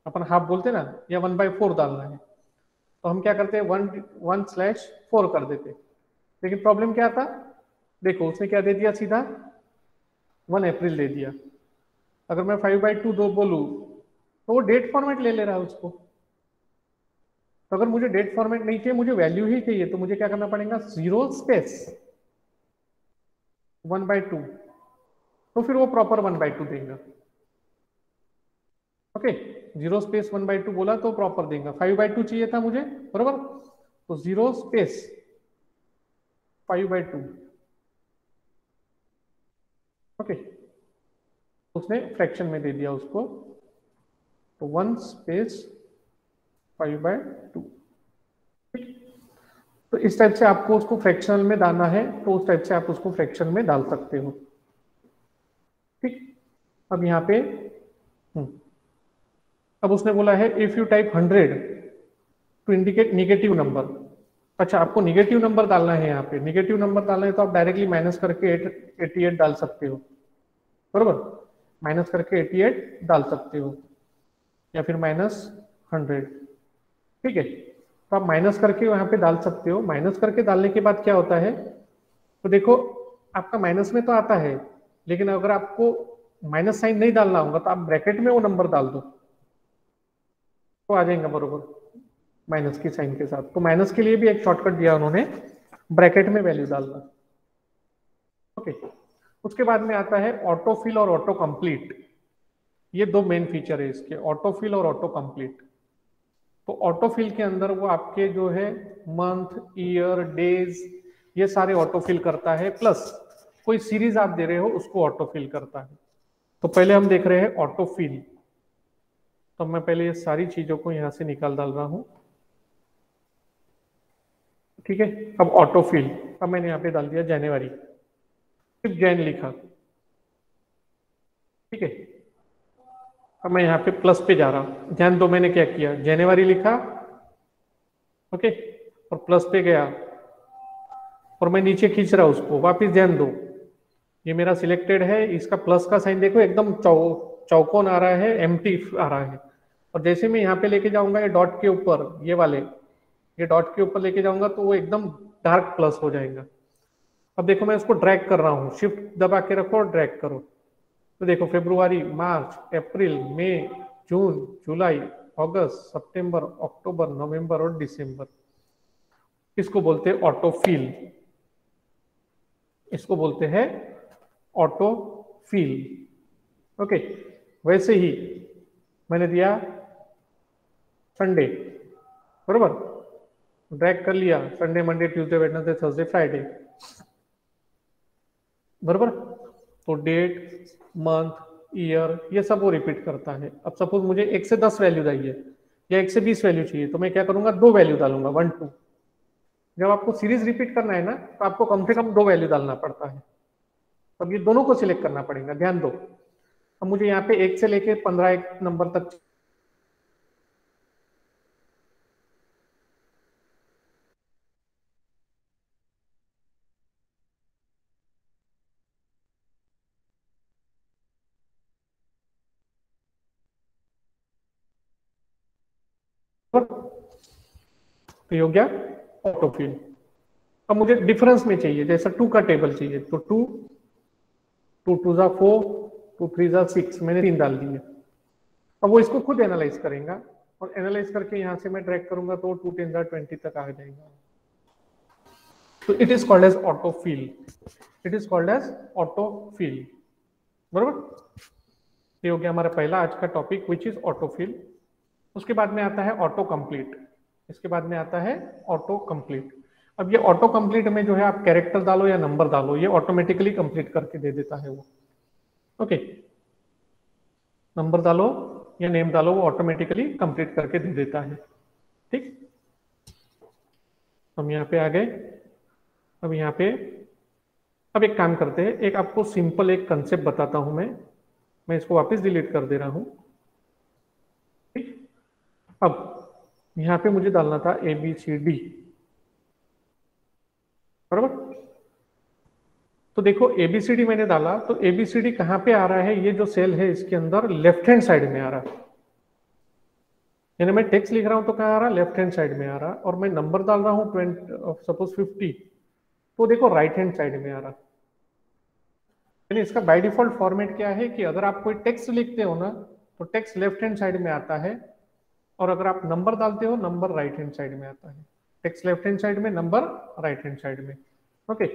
अपन हाफ बोलते ना, या 1/4 डालना है, तो हम क्या करते हैं 1/4 कर देते। लेकिन प्रॉब्लम क्या था, देखो उसने क्या दे दिया, सीधा 1 अप्रैल दे दिया। अगर मैं 5/2 दो बोलूं तो वो डेट फॉर्मेट ले ले रहा है उसको, तो अगर मुझे डेट फॉर्मेट नहीं चाहिए, मुझे वैल्यू ही चाहिए, तो मुझे क्या करना पड़ेगा, 0 स्पेस 1/2, तो फिर वो प्रॉपर 1/2 देगा। ओके, 0 स्पेस 1/2 बोला तो प्रॉपर देगा, 5/2 चाहिए था मुझे, बरोबर, तो 0 स्पेस 5/2। ओके, उसने फ्रैक्शन में दे दिया उसको, तो 1 स्पेस 5/2। तो इस टाइप से आपको उसको फ्रैक्शनल में डालना है, तो उस टाइप से आप उसको फ्रैक्शन में डाल सकते हो। ठीक, अब यहाँ पे अब उसने बोला है if you type 100 to indicate negative number. अच्छा, आपको निगेटिव नंबर डालना है, यहाँ पे निगेटिव नंबर डालना है तो आप डायरेक्टली माइनस करके 88 डाल सकते हो, बरोबर, माइनस करके 88 डाल सकते हो, या फिर -100। ठीक है, तो आप माइनस करके वहां पे डाल सकते हो। माइनस करके डालने के बाद क्या होता है, तो देखो आपका माइनस में तो आता है, लेकिन अगर आपको माइनस साइन नहीं डालना होगा तो आप ब्रैकेट में वो नंबर डाल दो, तो आ जाएगा बरोबर माइनस की साइन के साथ। तो माइनस के लिए भी एक शॉर्टकट दिया उन्होंने, ब्रैकेट में वैल्यू डालना। ओके, उसके बाद में आता है ऑटोफिल और ऑटो कंप्लीट। ये दो मेन फीचर है इसके, ऑटोफिल और ऑटो कंप्लीट। तो ऑटोफिल के अंदर वो आपके जो है मंथ, ईयर, डेज, ये सारे ऑटोफिल करता है, प्लस कोई सीरीज आप दे रहे हो उसको ऑटोफिल करता है। तो पहले हम देख रहे हैं ऑटोफिल, तो मैं पहले ये सारी चीजों को यहां से निकाल डाल रहा हूं। ठीक है, अब ऑटोफिल, अब मैंने यहाँ पे डाल दिया जनवरी, सिर्फ जैन लिखा। ठीक है, अब मैं यहाँ पे प्लस पे जा रहा हूँ, ध्यान दो मैंने क्या किया, जनवरी लिखा, ओके, और प्लस पे गया, और मैं नीचे खींच रहा हूँ उसको वापिस, ध्यान दो ये मेरा सिलेक्टेड है, इसका प्लस का साइन देखो एकदम चौकोन आ रहा है, एम्प्टी आ रहा है, और जैसे मैं यहाँ पे लेके जाऊंगा ये डॉट के ऊपर, ये वाले ये डॉट के ऊपर लेके जाऊंगा तो वो एकदम डार्क प्लस हो जाएगा। अब देखो मैं उसको ड्रैग कर रहा हूँ, शिफ्ट दबा के रखो और ड्रैग करो, तो देखो फरवरी, मार्च, अप्रैल, मई, जून, जुलाई, अगस्त, सितंबर, अक्टूबर, नवंबर और दिसंबर, इसको बोलते हैं ऑटोफिल, इसको बोलते हैं ऑटोफिल। ओके, वैसे ही मैंने दिया संडे, बरोबर, ड्रैग कर लिया, Sunday, Monday, Tuesday, Wednesday, Thursday, Friday, बरोबर, तो डेट, मंथ, ईयर, ये सब वो रिपीट करता है। अब सपोज मुझे 1 से 10 वैल्यू चाहिए या 1 से 20 वैल्यू चाहिए, तो मैं क्या करूंगा, 2 वैल्यू डालूंगा, 1 2। जब आपको सीरीज रिपीट करना है ना, तो आपको कम से कम 2 वैल्यू डालना पड़ता है। अब ये दोनों को सिलेक्ट करना पड़ेगा, ध्यान दो। अब मुझे यहाँ पे 1 से लेके 15 एक नंबर तक तो ये हो गया ऑटोफिल। अब मुझे डिफरेंस में चाहिए, जैसा 2 का टेबल चाहिए, तो 2 2 2 जा 4, 2 3 जा 6, मैंने 3 डाल दिए। अब वो इसको खुद एनालाइज करेगा, और एनालाइज करके यहाँ से मैं ट्रैक करूंगा तो 2 10 जा 20 तक आ जाएगा। तो it is called as autofill, it is called as autofill, बरोबर। ये हो गया हमारा पहला आज का टॉपिक विच इज ऑटोफिल। उसके बाद में आता है ऑटो कंप्लीट, इसके बाद में आता है ऑटो कंप्लीट। अब ये ऑटो कंप्लीट में जो है आप कैरेक्टर डालो या नंबर डालो, ये ऑटोमेटिकली कंप्लीट करके दे देता है वो। ओके, नंबर डालो या नेम डालो, वो ऑटोमेटिकली कंप्लीट करके दे देता है। ठीक, हम यहाँ पे आ गए। अब यहाँ पे अब एक काम करते हैं, एक आपको सिंपल एक कंसेप्ट बताता हूं मैं इसको वापस डिलीट कर दे रहा हूं। ठीक, अब यहाँ पे मुझे डालना था ABCD, बराबर। तो देखो ABCD मैंने डाला, तो ABCD कहाँ पे आ रहा है, ये जो सेल है इसके अंदर लेफ्ट हैंड साइड में आ रहा है। यानी मैं टेक्स्ट लिख रहा हूं तो कहाँ आ रहा है, लेफ्ट हैंड साइड में आ रहा, और मैं नंबर डाल रहा हूँ 20 सपोज 50, तो देखो राइट हैंड साइड में आ रहा। यानी इसका बाय डिफॉल्ट फॉर्मेट क्या है कि अगर आप कोई टेक्स्ट लिखते हो ना, तो टेक्स्ट लेफ्ट हैंड साइड में आता है, और अगर आप नंबर डालते हो, नंबर राइट हैंड साइड में आता है। टेक्स्ट लेफ्ट हैंड साइड में, नंबर राइट हैंड साइड में। ओके,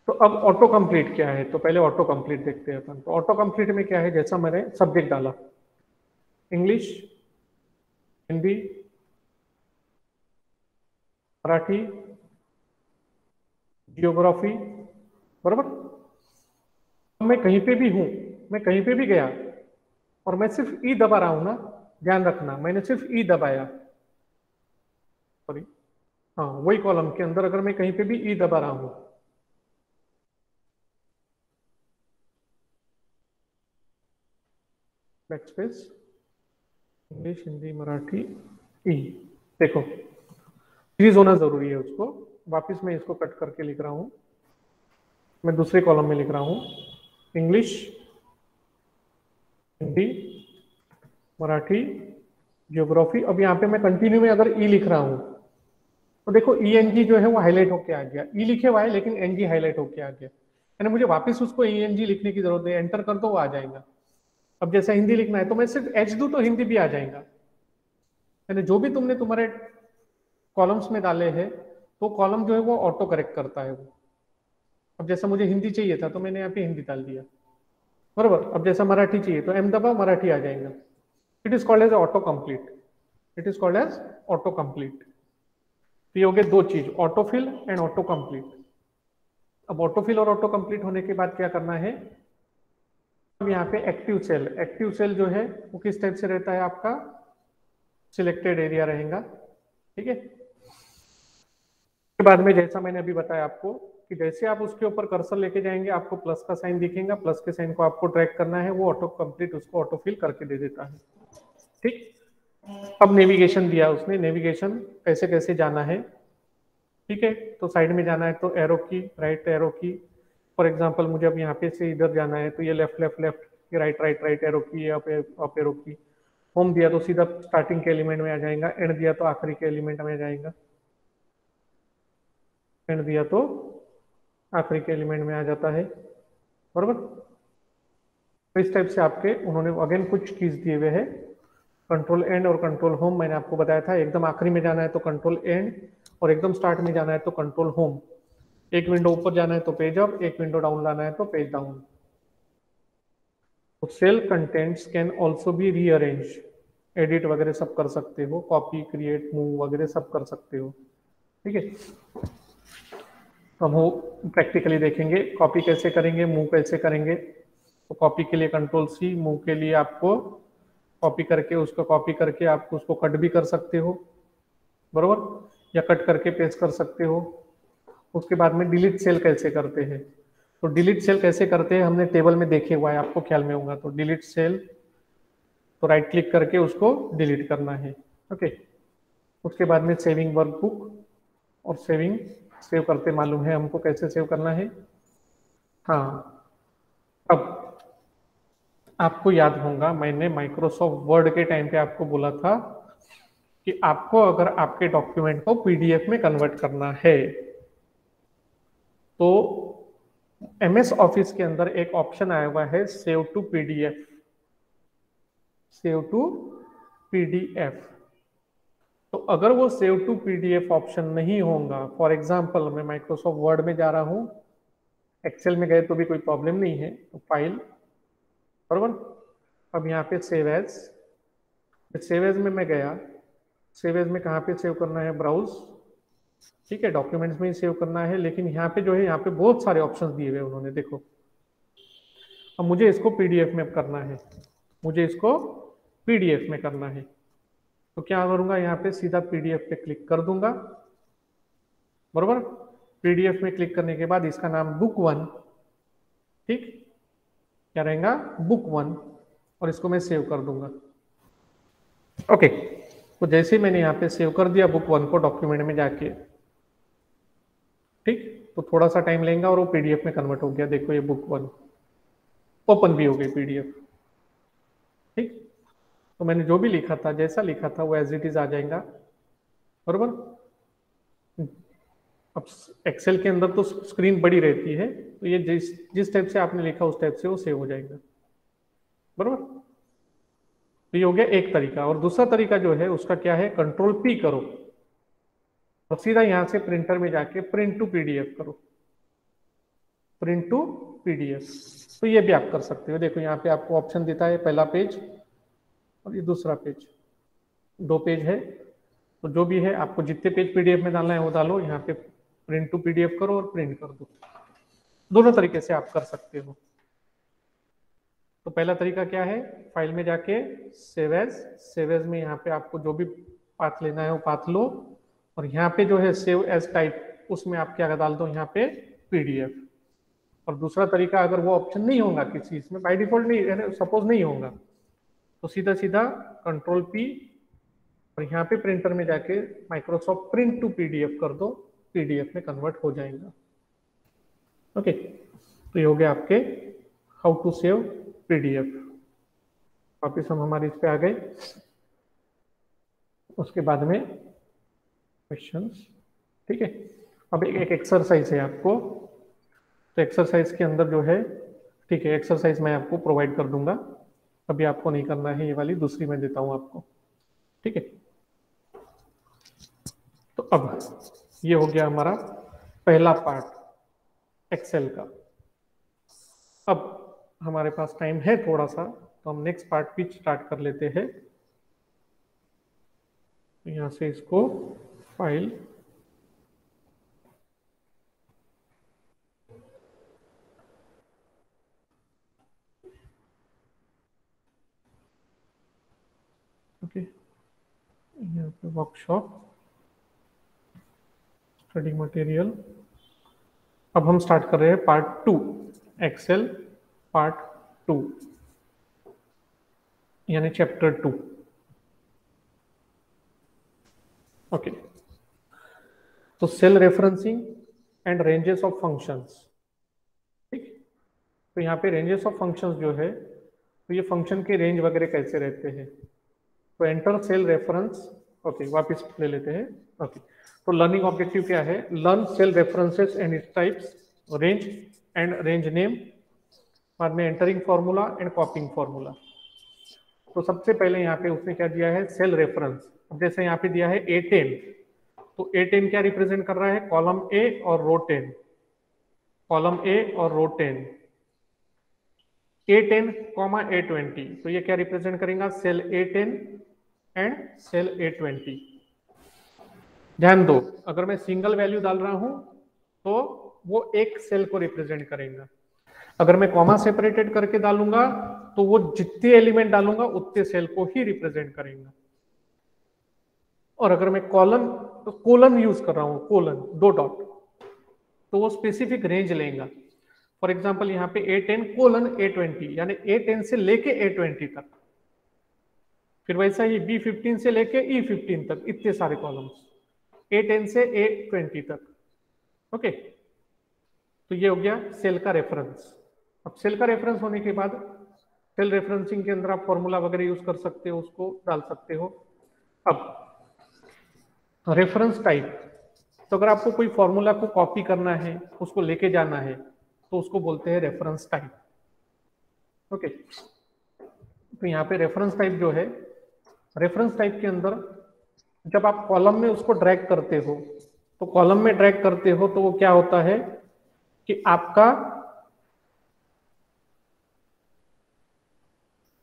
तो अब ऑटो कंप्लीट क्या है, तो पहले ऑटो कंप्लीट देखते हैं अपन। तो ऑटो कंप्लीट में क्या है, जैसा मैंने सब्जेक्ट डाला इंग्लिश, हिंदी, मराठी, जियोग्राफी, बराबर। मैं कहीं पे भी हूं, मैं कहीं पे भी गया और मैं सिर्फ ई दबा रहा हूं ना, ध्यान रखना मैंने सिर्फ ई दबाया, सॉरी, हाँ वही कॉलम के अंदर अगर मैं कहीं पे भी ई दबा रहा हूं, back space, English, Hindi, Marathi, E, देखो सीरीज होना जरूरी है उसको। वापिस मैं इसको कट करके लिख रहा हूं, मैं दूसरे कॉलम में लिख रहा हूं इंग्लिश, हिंदी, मराठी, जियोग्राफी। अब यहाँ पे मैं कंटिन्यू में अगर ई लिख रहा हूं, तो देखो ENG जो है वो हाईलाइट होके आ गया, ई लिखे हुआ है लेकिन NG हाईलाइट होके आ गया। यानी मुझे वापस उसको ENG लिखने की जरूरत है, एंटर कर दो वो आ जाएगा। अब जैसे हिंदी लिखना है तो मैं सिर्फ H दूं तो हिंदी भी आ जाएगा। यानी जो भी तुमने तुम्हारे कॉलम्स में डाले हैं, तो कॉलम जो है वो ऑटो करेक्ट करता है वो। अब जैसा मुझे हिंदी चाहिए था तो मैंने यहाँ पे हिंदी डाल दिया, बराबर। अब जैसा मराठी चाहिए तो M दबाओ, मराठी आ जाएगा। It is called as auto complete, it is called as auto complete. तो ये हो गए दो चीज, ऑटोफिल एंड ऑटो कंप्लीट। अब ऑटोफिल और ऑटो कंप्लीट होने के बाद क्या करना है, अब यहाँ पे एक्टिव सेल, एक्टिव सेल जो है वो किस टाइप से रहता है, आपका सिलेक्टेड एरिया रहेगा। ठीक है, के बाद में जैसा मैंने अभी बताया आपको कि जैसे आप उसके ऊपर कर्सर लेके जाएंगे आपको प्लस का साइन दिखेगा, प्लस के साइन को आपको ट्रैक करना है, वो ऑटो कंप्लीट उसको ऑटोफिल करके दे देता है। ठीक, अब नेविगेशन दिया उसने, नेविगेशन कैसे कैसे जाना है। ठीक है, तो साइड में जाना है तो एरो की, राइट एरो की। फॉर एग्जांपल मुझे अब यहाँ पे से इधर जाना है तो ये लेफ्ट लेफ्ट लेफ्ट, ये राइट राइट राइट एरो की, अप एरो की। होम दिया तो सीधा स्टार्टिंग के एलिमेंट में आ जाएगा, एंड दिया तो आखिरी के एलिमेंट में आ जाएगा, एंड दिया तो आखिरी के एलिमेंट में आ जाता है, बराबर। तो इस टाइप से आपके उन्होंने अगेन कुछ कीज दिए हुए हैं, कंट्रोल एंड और कंट्रोल होम। मैंने आपको बताया था एकदम आखिरी में जाना है तो कंट्रोल एंड, और एकदम स्टार्ट में जाना है तो कंट्रोल होम। एक विंडो ऊपर जाना है तो पेज अप, एक विंडो डाउन लाना है तो पेज डाउन। तो cell contents can also be rearrange, edit वगैरह सब कर सकते हो, कॉपी, क्रिएट, मूव वगैरह सब कर सकते हो। ठीक है, तो हम वो प्रैक्टिकली देखेंगे कॉपी कैसे करेंगे, मूव कैसे करेंगे। तो कॉपी के लिए कंट्रोल C, मूव के लिए आपको कॉपी करके उसको कॉपी करके आप उसको कट भी कर सकते हो, बरोबर, या कट करके पेस्ट कर सकते हो। उसके बाद में डिलीट सेल कैसे करते हैं, तो डिलीट सेल कैसे करते हैं हमने टेबल में देखे हुआ है, आपको ख्याल में होगा। तो डिलीट सेल, तो राइट क्लिक करके उसको डिलीट करना है। ओके, उसके बाद में सेविंग वर्कबुक, और सेविंग सेव करते मालूम है हमको कैसे सेव करना है। हाँ, अब आपको याद होगा मैंने माइक्रोसॉफ्ट वर्ड के टाइम पे आपको बोला था कि आपको अगर आपके डॉक्यूमेंट को PDF में कन्वर्ट करना है तो MS ऑफिस के अंदर एक ऑप्शन आया हुआ है save to PDF, save to PDF। तो अगर वो सेव टू PDF ऑप्शन नहीं होगा, फॉर एग्जांपल मैं माइक्रोसॉफ्ट वर्ड में जा रहा हूं, एक्सेल में गए तो भी कोई प्रॉब्लम नहीं है, तो फाइल, बराबर। अब यहाँ पे सेव एज, सेव एज में मैं गया, सेव एज में कहाँ पे सेव करना है, ब्राउज, ठीक है, डॉक्यूमेंट्स में ही सेव करना है, लेकिन यहाँ पे जो है यहाँ पे बहुत सारे ऑप्शंस दिए हुए उन्होंने, देखो। अब मुझे इसको पीडीएफ में करना है, मुझे इसको पीडीएफ में करना है, तो क्या करूंगा, यहाँ पे सीधा पीडीएफ पे क्लिक कर दूंगा, बरोबर। पीडीएफ में क्लिक करने के बाद इसका नाम बुक 1, ठीक, क्या रहेगा, बुक 1, और इसको मैं सेव कर दूंगा। ओके, तो जैसे ही मैंने यहाँ पे सेव कर दिया बुक 1 को डॉक्यूमेंट में जाके, ठीक, तो थोड़ा सा टाइम लेगा और वो पीडीएफ में कन्वर्ट हो गया, देखो ये बुक 1 ओपन भी हो गई पीडीएफ, ठीक। तो मैंने जो भी लिखा था, जैसा लिखा था वो एज इट इज आ जाएगा, बरोबर। अब एक्सेल के अंदर तो स्क्रीन बड़ी रहती है, तो ये जिस जिस टाइप से आपने लिखा उस टाइप से वो सेव हो जाएगा, बरोबर। तो ये हो गया एक तरीका। और दूसरा तरीका जो है उसका क्या है, कंट्रोल पी करो और सीधा यहां से प्रिंटर में जाके प्रिंट टू पीडीएफ करो, प्रिंट टू पीडीएफ। तो ये भी आप कर सकते हो, देखो यहाँ पे आपको ऑप्शन देता है, पहला पेज और ये दूसरा पेज, 2 पेज है। तो जो भी है आपको जितने पेज पीडीएफ में डालना है वो डालो, यहाँ पे प्रिंट टू पीडीएफ करो और प्रिंट कर दो। दोनों तरीके से आप कर सकते हो। तो पहला तरीका क्या है, फाइल में जाके सेव एज, सेव एज में यहाँ पे आपको जो भी पाथ लेना है वो पाथ लो, और यहाँ पे जो है सेव एज टाइप, उसमें आप क्या डाल दो, यहाँ पे पीडीएफ। और दूसरा तरीका, अगर वो ऑप्शन नहीं होगा किसी इसमें, बाय डिफॉल्ट नहीं, सपोज नहीं होगा, तो सीधा सीधा कंट्रोल पी और यहाँ पे प्रिंटर में जाके माइक्रोसॉफ्ट प्रिंट टू पीडीएफ कर दो, पीडीएफ में कन्वर्ट हो जाएगा। ओके, तो ये हो गया आपके हाउ टू सेव पीडीएफ। वापिस हम हमारे इस पे आ गए, उसके बाद में क्वेश्चंस, ठीक है। अब एक एक्सरसाइज है आपको, तो एक्सरसाइज के अंदर जो है, ठीक है, एक्सरसाइज मैं आपको प्रोवाइड कर दूंगा, अभी आपको नहीं करना है, ये वाली दूसरी मैं देता हूं आपको, ठीक है। तो अब ये हो गया हमारा पहला पार्ट एक्सेल का। अब हमारे पास टाइम है थोड़ा सा, तो हम नेक्स्ट पार्ट भी स्टार्ट कर लेते हैं। यहां से इसको फाइल, ओके, यहाँ पे वर्कशॉप स्टडी मटेरियल। अब हम स्टार्ट कर रहे हैं पार्ट 2, एक्सेल पार्ट 2, यानी चैप्टर 2। ओके, तो cell referencing and ranges of functions, ठीक। तो यहाँ पे रेंजेस ऑफ फंक्शंस जो है, तो ये फंक्शन के रेंज वगैरह कैसे रहते हैं। तो एंटर सेल रेफरेंस, ओके, वापस ले लेते हैं। ओके, तो लर्निंग ऑब्जेक्टिव क्या है, learn cell references and its types, range and range name, बाद में entering formula and copying formula. तो सबसे पहले यहाँ पे उसने क्या दिया है, सेल रेफरेंस। अब जैसे यहाँ पे दिया है A10, तो A10 क्या रिप्रेजेंट कर रहा है, कॉलम ए और रो 10, कॉलम ए और रो 10, A10, A20, तो ये क्या रिप्रेजेंट करेगा, cell A10 and cell A20। ध्यान दो, अगर मैं सिंगल वैल्यू डाल रहा हूं तो वो एक सेल को रिप्रेजेंट करेगा, अगर मैं कॉमा सेपरेटेड करके डालूंगा तो वो जितने एलिमेंट डालूंगा उतने सेल को ही रिप्रेजेंट करेगा। और अगर मैं कॉलम, तो कोलन यूज कर रहा हूं, कोलन 2 डॉट, तो वो स्पेसिफिक रेंज लेगा। फॉर एग्जांपल यहाँ पे A10 कोलन A20, यानी A10 से लेके A20 तक, फिर वैसा ही B15 से लेके E15 तक, इतने सारे कॉलम्स, A10 से A20 तक। ओके, तो ये हो गया सेल का रेफरेंस। अब सेल का रेफरेंस होने के बाद सेल रेफरेंसिंग के अंदर आप फॉर्मूला वगैरह यूज कर सकते हो, उसको डाल सकते हो। अब रेफरेंस टाइप, तो अगर आपको कोई फॉर्मूला को कॉपी करना है, उसको लेके जाना है, तो उसको बोलते हैं रेफरेंस टाइप। ओके, तो यहाँ पे रेफरेंस टाइप जो है, रेफरेंस टाइप के अंदर जब आप कॉलम में उसको ड्रैग करते हो, तो कॉलम में ड्रैग करते हो तो वो क्या होता है कि आपका,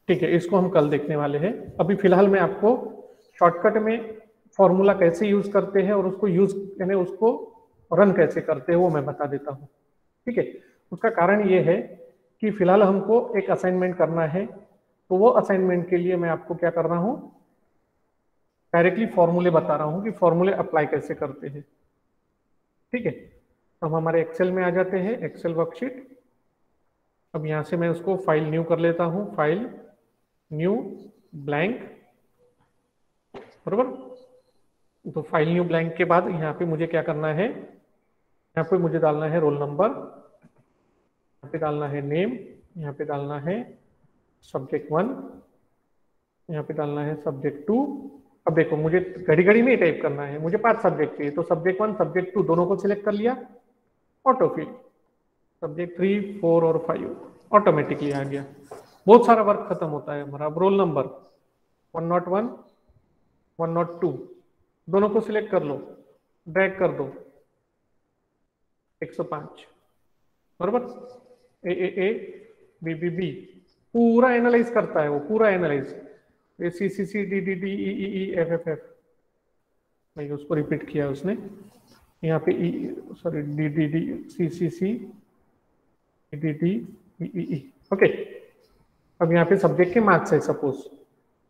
ठीक है, इसको हम कल देखने वाले हैं। अभी फिलहाल मैं आपको शॉर्टकट में फॉर्मूला कैसे यूज करते हैं और उसको यूज यानी उसको रन कैसे करते हैं वो मैं बता देता हूँ। ठीक है, उसका कारण ये है कि फिलहाल हमको एक असाइनमेंट करना है, तो वो असाइनमेंट के लिए मैं आपको क्या कर रहा हूँ, डायरेक्टली फॉर्मूले बता रहा हूँ कि फॉर्मूले अप्लाई कैसे करते हैं। ठीक है, अब हमारे एक्सेल में आ जाते हैं, एक्सेल वर्कशीट। अब यहाँ से मैं उसको फाइल न्यू कर लेता हूँ, फाइल न्यू ब्लैंक, बरोबर। तो फाइल न्यू ब्लैंक के बाद यहाँ पे मुझे क्या करना है, यहाँ पे मुझे डालना है रोल नंबर, यहाँ पे डालना है नेम, यहाँ पे डालना है सब्जेक्ट 1, यहाँ पे डालना है सब्जेक्ट 2। अब देखो मुझे घड़ी घड़ी नहीं टाइप करना है, मुझे 5 सब्जेक्ट चाहिए, तो सब्जेक्ट 1 सब्जेक्ट 2 दोनों को सिलेक्ट कर लिया, ऑटोफिल, सब्जेक्ट 3 4 और 5 ऑटोमेटिकली आ गया। बहुत सारा वर्क खत्म होता है हमारा। अब रोल नंबर 101 102 दोनों को सिलेक्ट कर लो, ड्रैग कर दो 105, बरोबर। A A A B B B पूरा एनालाइज करता है वो, पूरा analyse, A C C C D D D E E E F F F, नहीं उसको रिपीट किया उसने, यहाँ पे E sorry D D D C C C D D E E E, okay. अब यहाँ पे सब्जेक्ट के मार्क्स है सपोज,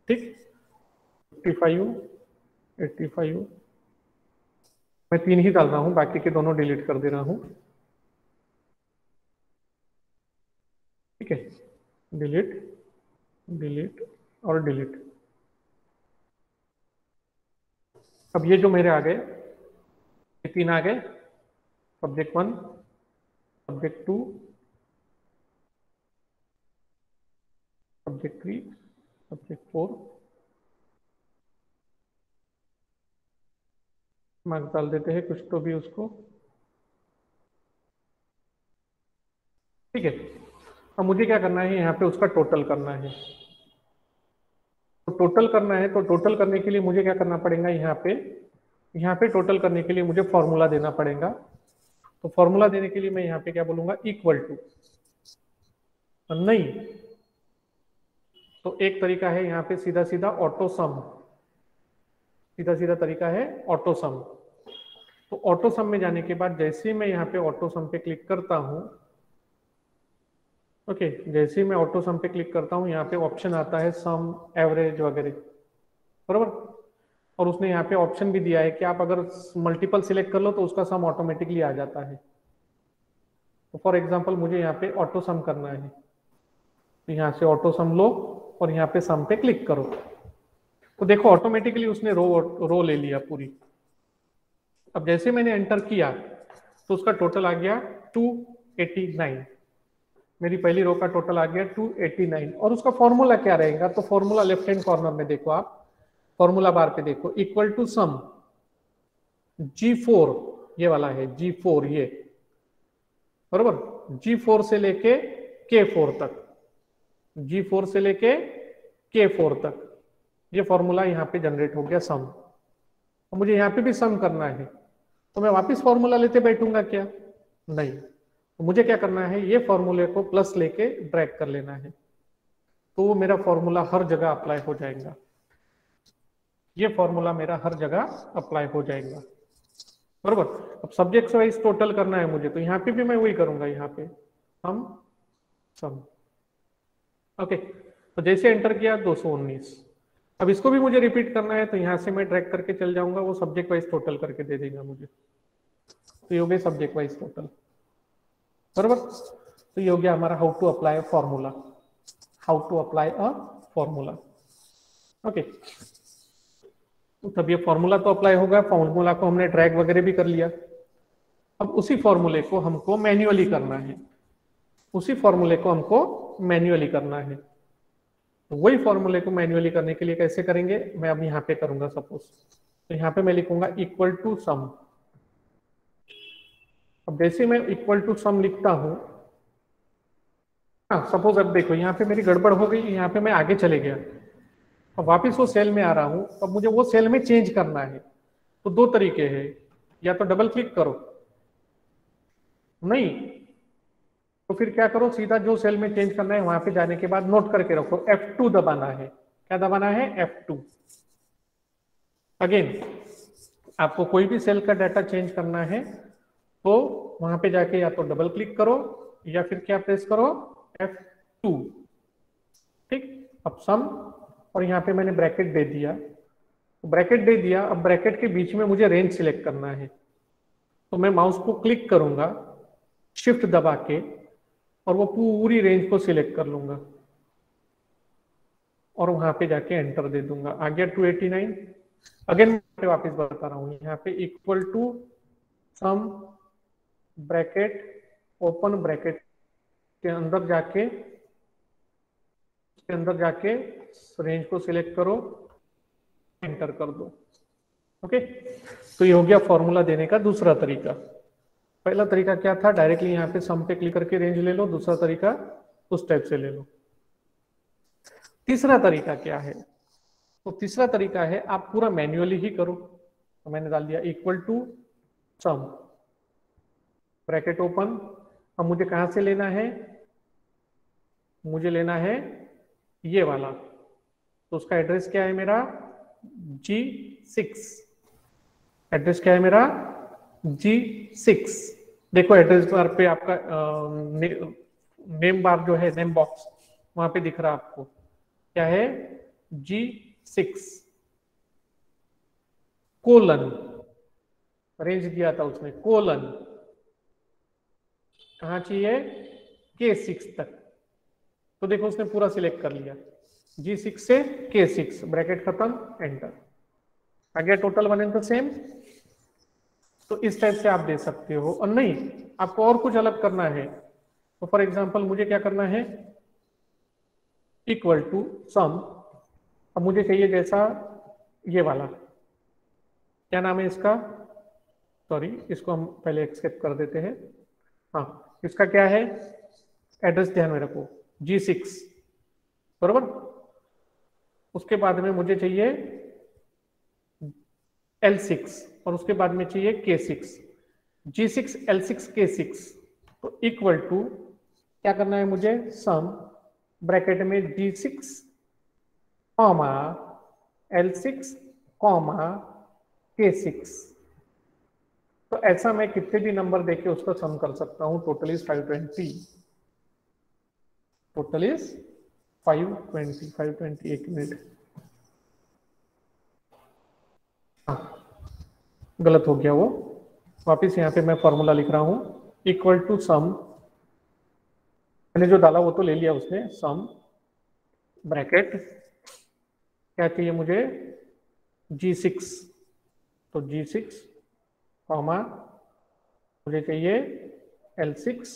ठीक, 55 85, मैं 3 ही डाल रहा हूँ, बाकी के दोनों डिलीट कर दे रहा हूँ। ठीक है, डिलीट डिलीट और डिलीट। अब ये जो मेरे आ गए, ये 3 आ गए, subject 1 subject 2 subject 3 subject 4, marks डाल देते हैं कुछ तो भी उसको। ठीक है, अब मुझे क्या करना है, यहाँ पे उसका टोटल करना है। तो टोटल करना है, तो टोटल करने के लिए मुझे क्या करना पड़ेगा, यहाँ पे टोटल करने के लिए मुझे फॉर्मूला देना पड़ेगा। तो फॉर्मूला देने के लिए मैं यहाँ पे क्या बोलूंगा, इक्वल टू, नहीं तो एक तरीका है यहाँ पे सीधा सीधा ऑटो सम, सीधा सीधा तरीका है ऑटो सम। तो ऑटो सम में जाने के बाद जैसे ही मैं यहाँ पे ऑटो सम पे क्लिक करता हूँ, ओके, जैसे ही मैं ऑटो सम पे क्लिक करता हूँ, यहाँ पे ऑप्शन आता है सम एवरेज वगैरह, बराबर। और उसने यहाँ पे ऑप्शन भी दिया है कि आप अगर मल्टीपल सिलेक्ट कर लो तो उसका सम ऑटोमेटिकली आ जाता है। तो फॉर एग्जांपल मुझे यहाँ पे ऑटो सम करना है, तो यहाँ से ऑटो सम लो और यहाँ पे सम पे क्लिक करो, तो देखो ऑटोमेटिकली उसने रो ले लिया पूरी। अब जैसे मैंने एंटर किया तो उसका टोटल आ गया 289, मेरी पहली रो का टोटल आ गया 289। और उसका फॉर्मूला क्या रहेगा, तो फॉर्मूला लेफ्ट हैंड कॉर्नर में देखो, आप फॉर्मूला बार पे देखो, इक्वल टू सम G4, ये वाला है G4, ये बरोबर, G4 से लेके K4 तक, G4 से लेके K4 तक, ये फॉर्मूला यहाँ पे जनरेट हो गया सम। तो मुझे यहाँ पे भी सम करना है, तो मैं वापस फॉर्मूला लेते बैठूंगा क्या, नहीं। तो मुझे क्या करना है, ये फॉर्मूले को प्लस लेके ड्रैग कर लेना है, तो वो मेरा फॉर्मूला हर जगह अप्लाई हो जाएगा, ये फॉर्मूला मेरा हर जगह अप्लाई हो जाएगा, बरोबर। अब सब्जेक्ट वाइज टोटल करना है मुझे, तो यहाँ पे भी मैं वही करूंगा, यहाँ पे सम सम, ओके। तो जैसे एंटर किया 219, अब इसको भी मुझे रिपीट करना है, तो यहाँ से मैं ड्रैग करके चल जाऊंगा, वो सब्जेक्ट वाइज टोटल करके दे देगा मुझे। तो ये हो गया सब्जेक्ट वाइज टोटल, बरोबर। तो ये हो गया हमारा how to apply formula, how to apply a formula, okay. तब ये फॉर्मूला तो अप्लाई होगा, फॉर्मूला को हमने ड्रैग वगैरह भी कर लिया। अब उसी फॉर्मूले को हमको मैन्युअली करना है, उसी फॉर्मूले को हमको मैन्युअली करना है। तो वही फॉर्मूले को मैन्युअली करने के लिए कैसे करेंगे, मैं अब यहाँ पे करूंगा सपोज, तो यहाँ पे मैं लिखूंगा इक्वल टू सम। अब जैसे मैं इक्वल टू सम लिखता हूं, हाँ सपोज अब देखो यहाँ पे मेरी गड़बड़ हो गई, यहाँ पे मैं आगे चले गया, अब वापिस वो सेल में आ रहा हूं, अब मुझे वो सेल में चेंज करना है। तो 2 तरीके हैं, या तो डबल क्लिक करो, नहीं तो फिर क्या करो, सीधा जो सेल में चेंज करना है वहां पे जाने के बाद नोट करके रखो, F2 दबाना है। क्या दबाना है, F2। अगेन आपको कोई भी सेल का डाटा चेंज करना है तो वहां पे जाके या तो डबल क्लिक करो या फिर क्या प्रेस करो, F2। ठीक, अब सम, और यहाँ पे मैंने ब्रैकेट दे दिया, ब्रैकेट दे दिया। अब ब्रैकेट के बीच में मुझे रेंज सिलेक्ट करना है, तो मैं माउस को क्लिक करूंगा शिफ्ट दबा के और वो पूरी रेंज को सिलेक्ट कर लूंगा और वहां पे जाके एंटर दे दूंगा। आ गया 289। अगेन मैं वापस बता रहा हूँ, यहाँ पे equal to sum bracket open bracket के अंदर जाके रेंज को सिलेक्ट करो, एंटर कर दो। ओके, तो ये हो गया फॉर्मूला देने का दूसरा तरीका। पहला तरीका क्या था, डायरेक्टली यहाँ पे सम पे क्लिक करके रेंज ले लो। दूसरा तरीका उस टाइप से ले लो। तीसरा तरीका क्या है, तो तीसरा तरीका है आप पूरा मैन्युअली ही करो। तो मैंने डाल दिया equal to sum bracket open. अब मुझे कहां से लेना है, मुझे लेना है ये वाला, तो उसका एड्रेस क्या है मेरा, G6। एड्रेस क्या है मेरा, G6। देखो एड्रेस बार पे आपका नेम बार जो है, नेम बॉक्स वहां पे दिख रहा है आपको, क्या है, G6 कोलन, रेंज दिया था उसने, कोलन कहाँ चाहिए, K6 तक। तो देखो उसने पूरा सिलेक्ट कर लिया, G6 से K6, ब्रैकेट खत्म, एंटर। आ गया total one and the same. तो इस टाइप से आप दे सकते हो। और नहीं, आपको और कुछ अलग करना है, तो फॉर एग्जांपल मुझे क्या करना है, इक्वल टू सम। अब मुझे चाहिए जैसा ये वाला, क्या नाम है इसका, सॉरी इसको हम पहले एक्सेप्ट कर देते हैं। हाँ, इसका क्या है, एड्रेस ध्यान में रखो, G6 बरोबर। उसके बाद में मुझे चाहिए L6 और उसके बाद में चाहिए K6, G6 L6 K6। तो इक्वल टू क्या करना है मुझे, सम ब्रैकेट में G6 comma L6 comma K6। तो ऐसा मैं कितने भी नंबर देके उसको सम कर सकता हूं। Total is 520, total is 520। एक मिनट, हाँ गलत हो गया वो, वापिस यहाँ पे मैं फॉर्मूला लिख रहा हूं, इक्वल टू सम, मैंने जो डाला वो तो ले लिया उसने, सम ब्रैकेट क्या चाहिए मुझे, G6, तो G6 कॉमा मुझे चाहिए L6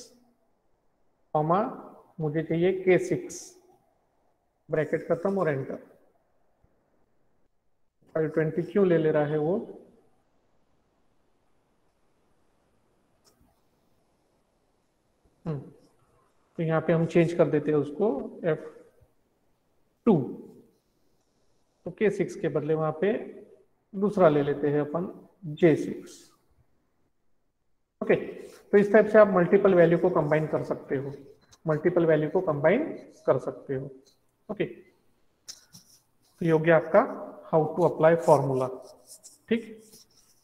कॉमा मुझे चाहिए K6, ब्रैकेट खत्म और एंटर। 520 क्यों ले रहा है वो, तो यहाँ पे हम चेंज कर देते हैं उसको F2, तो K6 के बदले वहां पे दूसरा ले लेते हैं अपन, J6। ओके, तो इस टाइप से आप मल्टीपल वैल्यू को कंबाइन कर सकते हो, मल्टीपल वैल्यू को कंबाइन कर सकते हो। ओके, तो ये हो गया आपका हाउ टू अप्लाई फॉर्मूला। ठीक,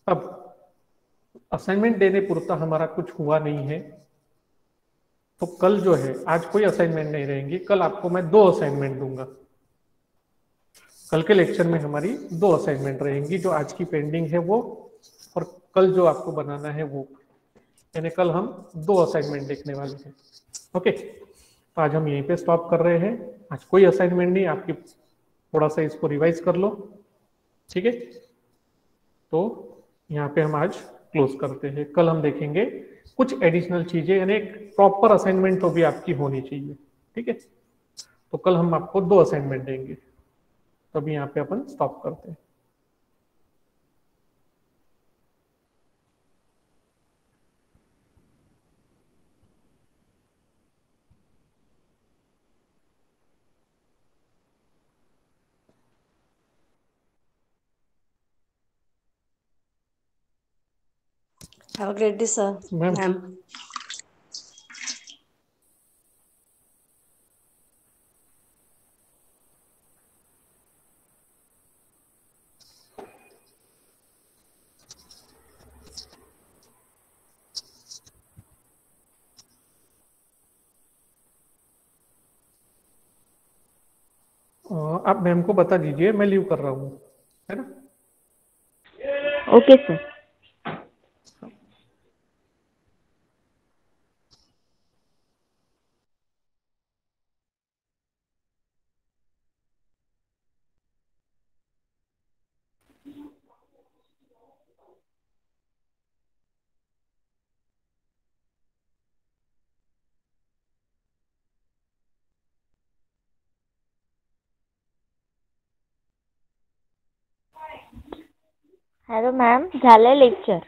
अब असाइनमेंट देने पुरता हमारा कुछ हुआ नहीं है, तो कल जो है, आज कोई असाइनमेंट नहीं रहेंगी, कल आपको मैं 2 असाइनमेंट दूंगा। कल के लेक्चर में हमारी 2 असाइनमेंट रहेंगी, जो आज की पेंडिंग है वो, और कल जो आपको बनाना है वो, यानी कल हम 2 असाइनमेंट देखने वाले हैं। ओके, तो आज हम यहीं पे स्टॉप कर रहे हैं। आज कोई असाइनमेंट नहीं, आपकी थोड़ा सा इसको रिवाइज कर लो, ठीक है। तो यहाँ पे हम आज क्लोज करते हैं, कल हम देखेंगे कुछ एडिशनल चीजें, यानी एक प्रॉपर असाइनमेंट तो भी आपकी होनी चाहिए, ठीक है। तो कल हम आपको 2 असाइनमेंट देंगे, तो अभी यहाँ पे अपन स्टॉप करते हैं। Have a great day, sir. Ma'am, Ma'am. आप मैम को बता दीजिए मैं लीव कर रहा हूँ, है ना। Okay sir. हॅलो मॅम, झालंय लेक्चर.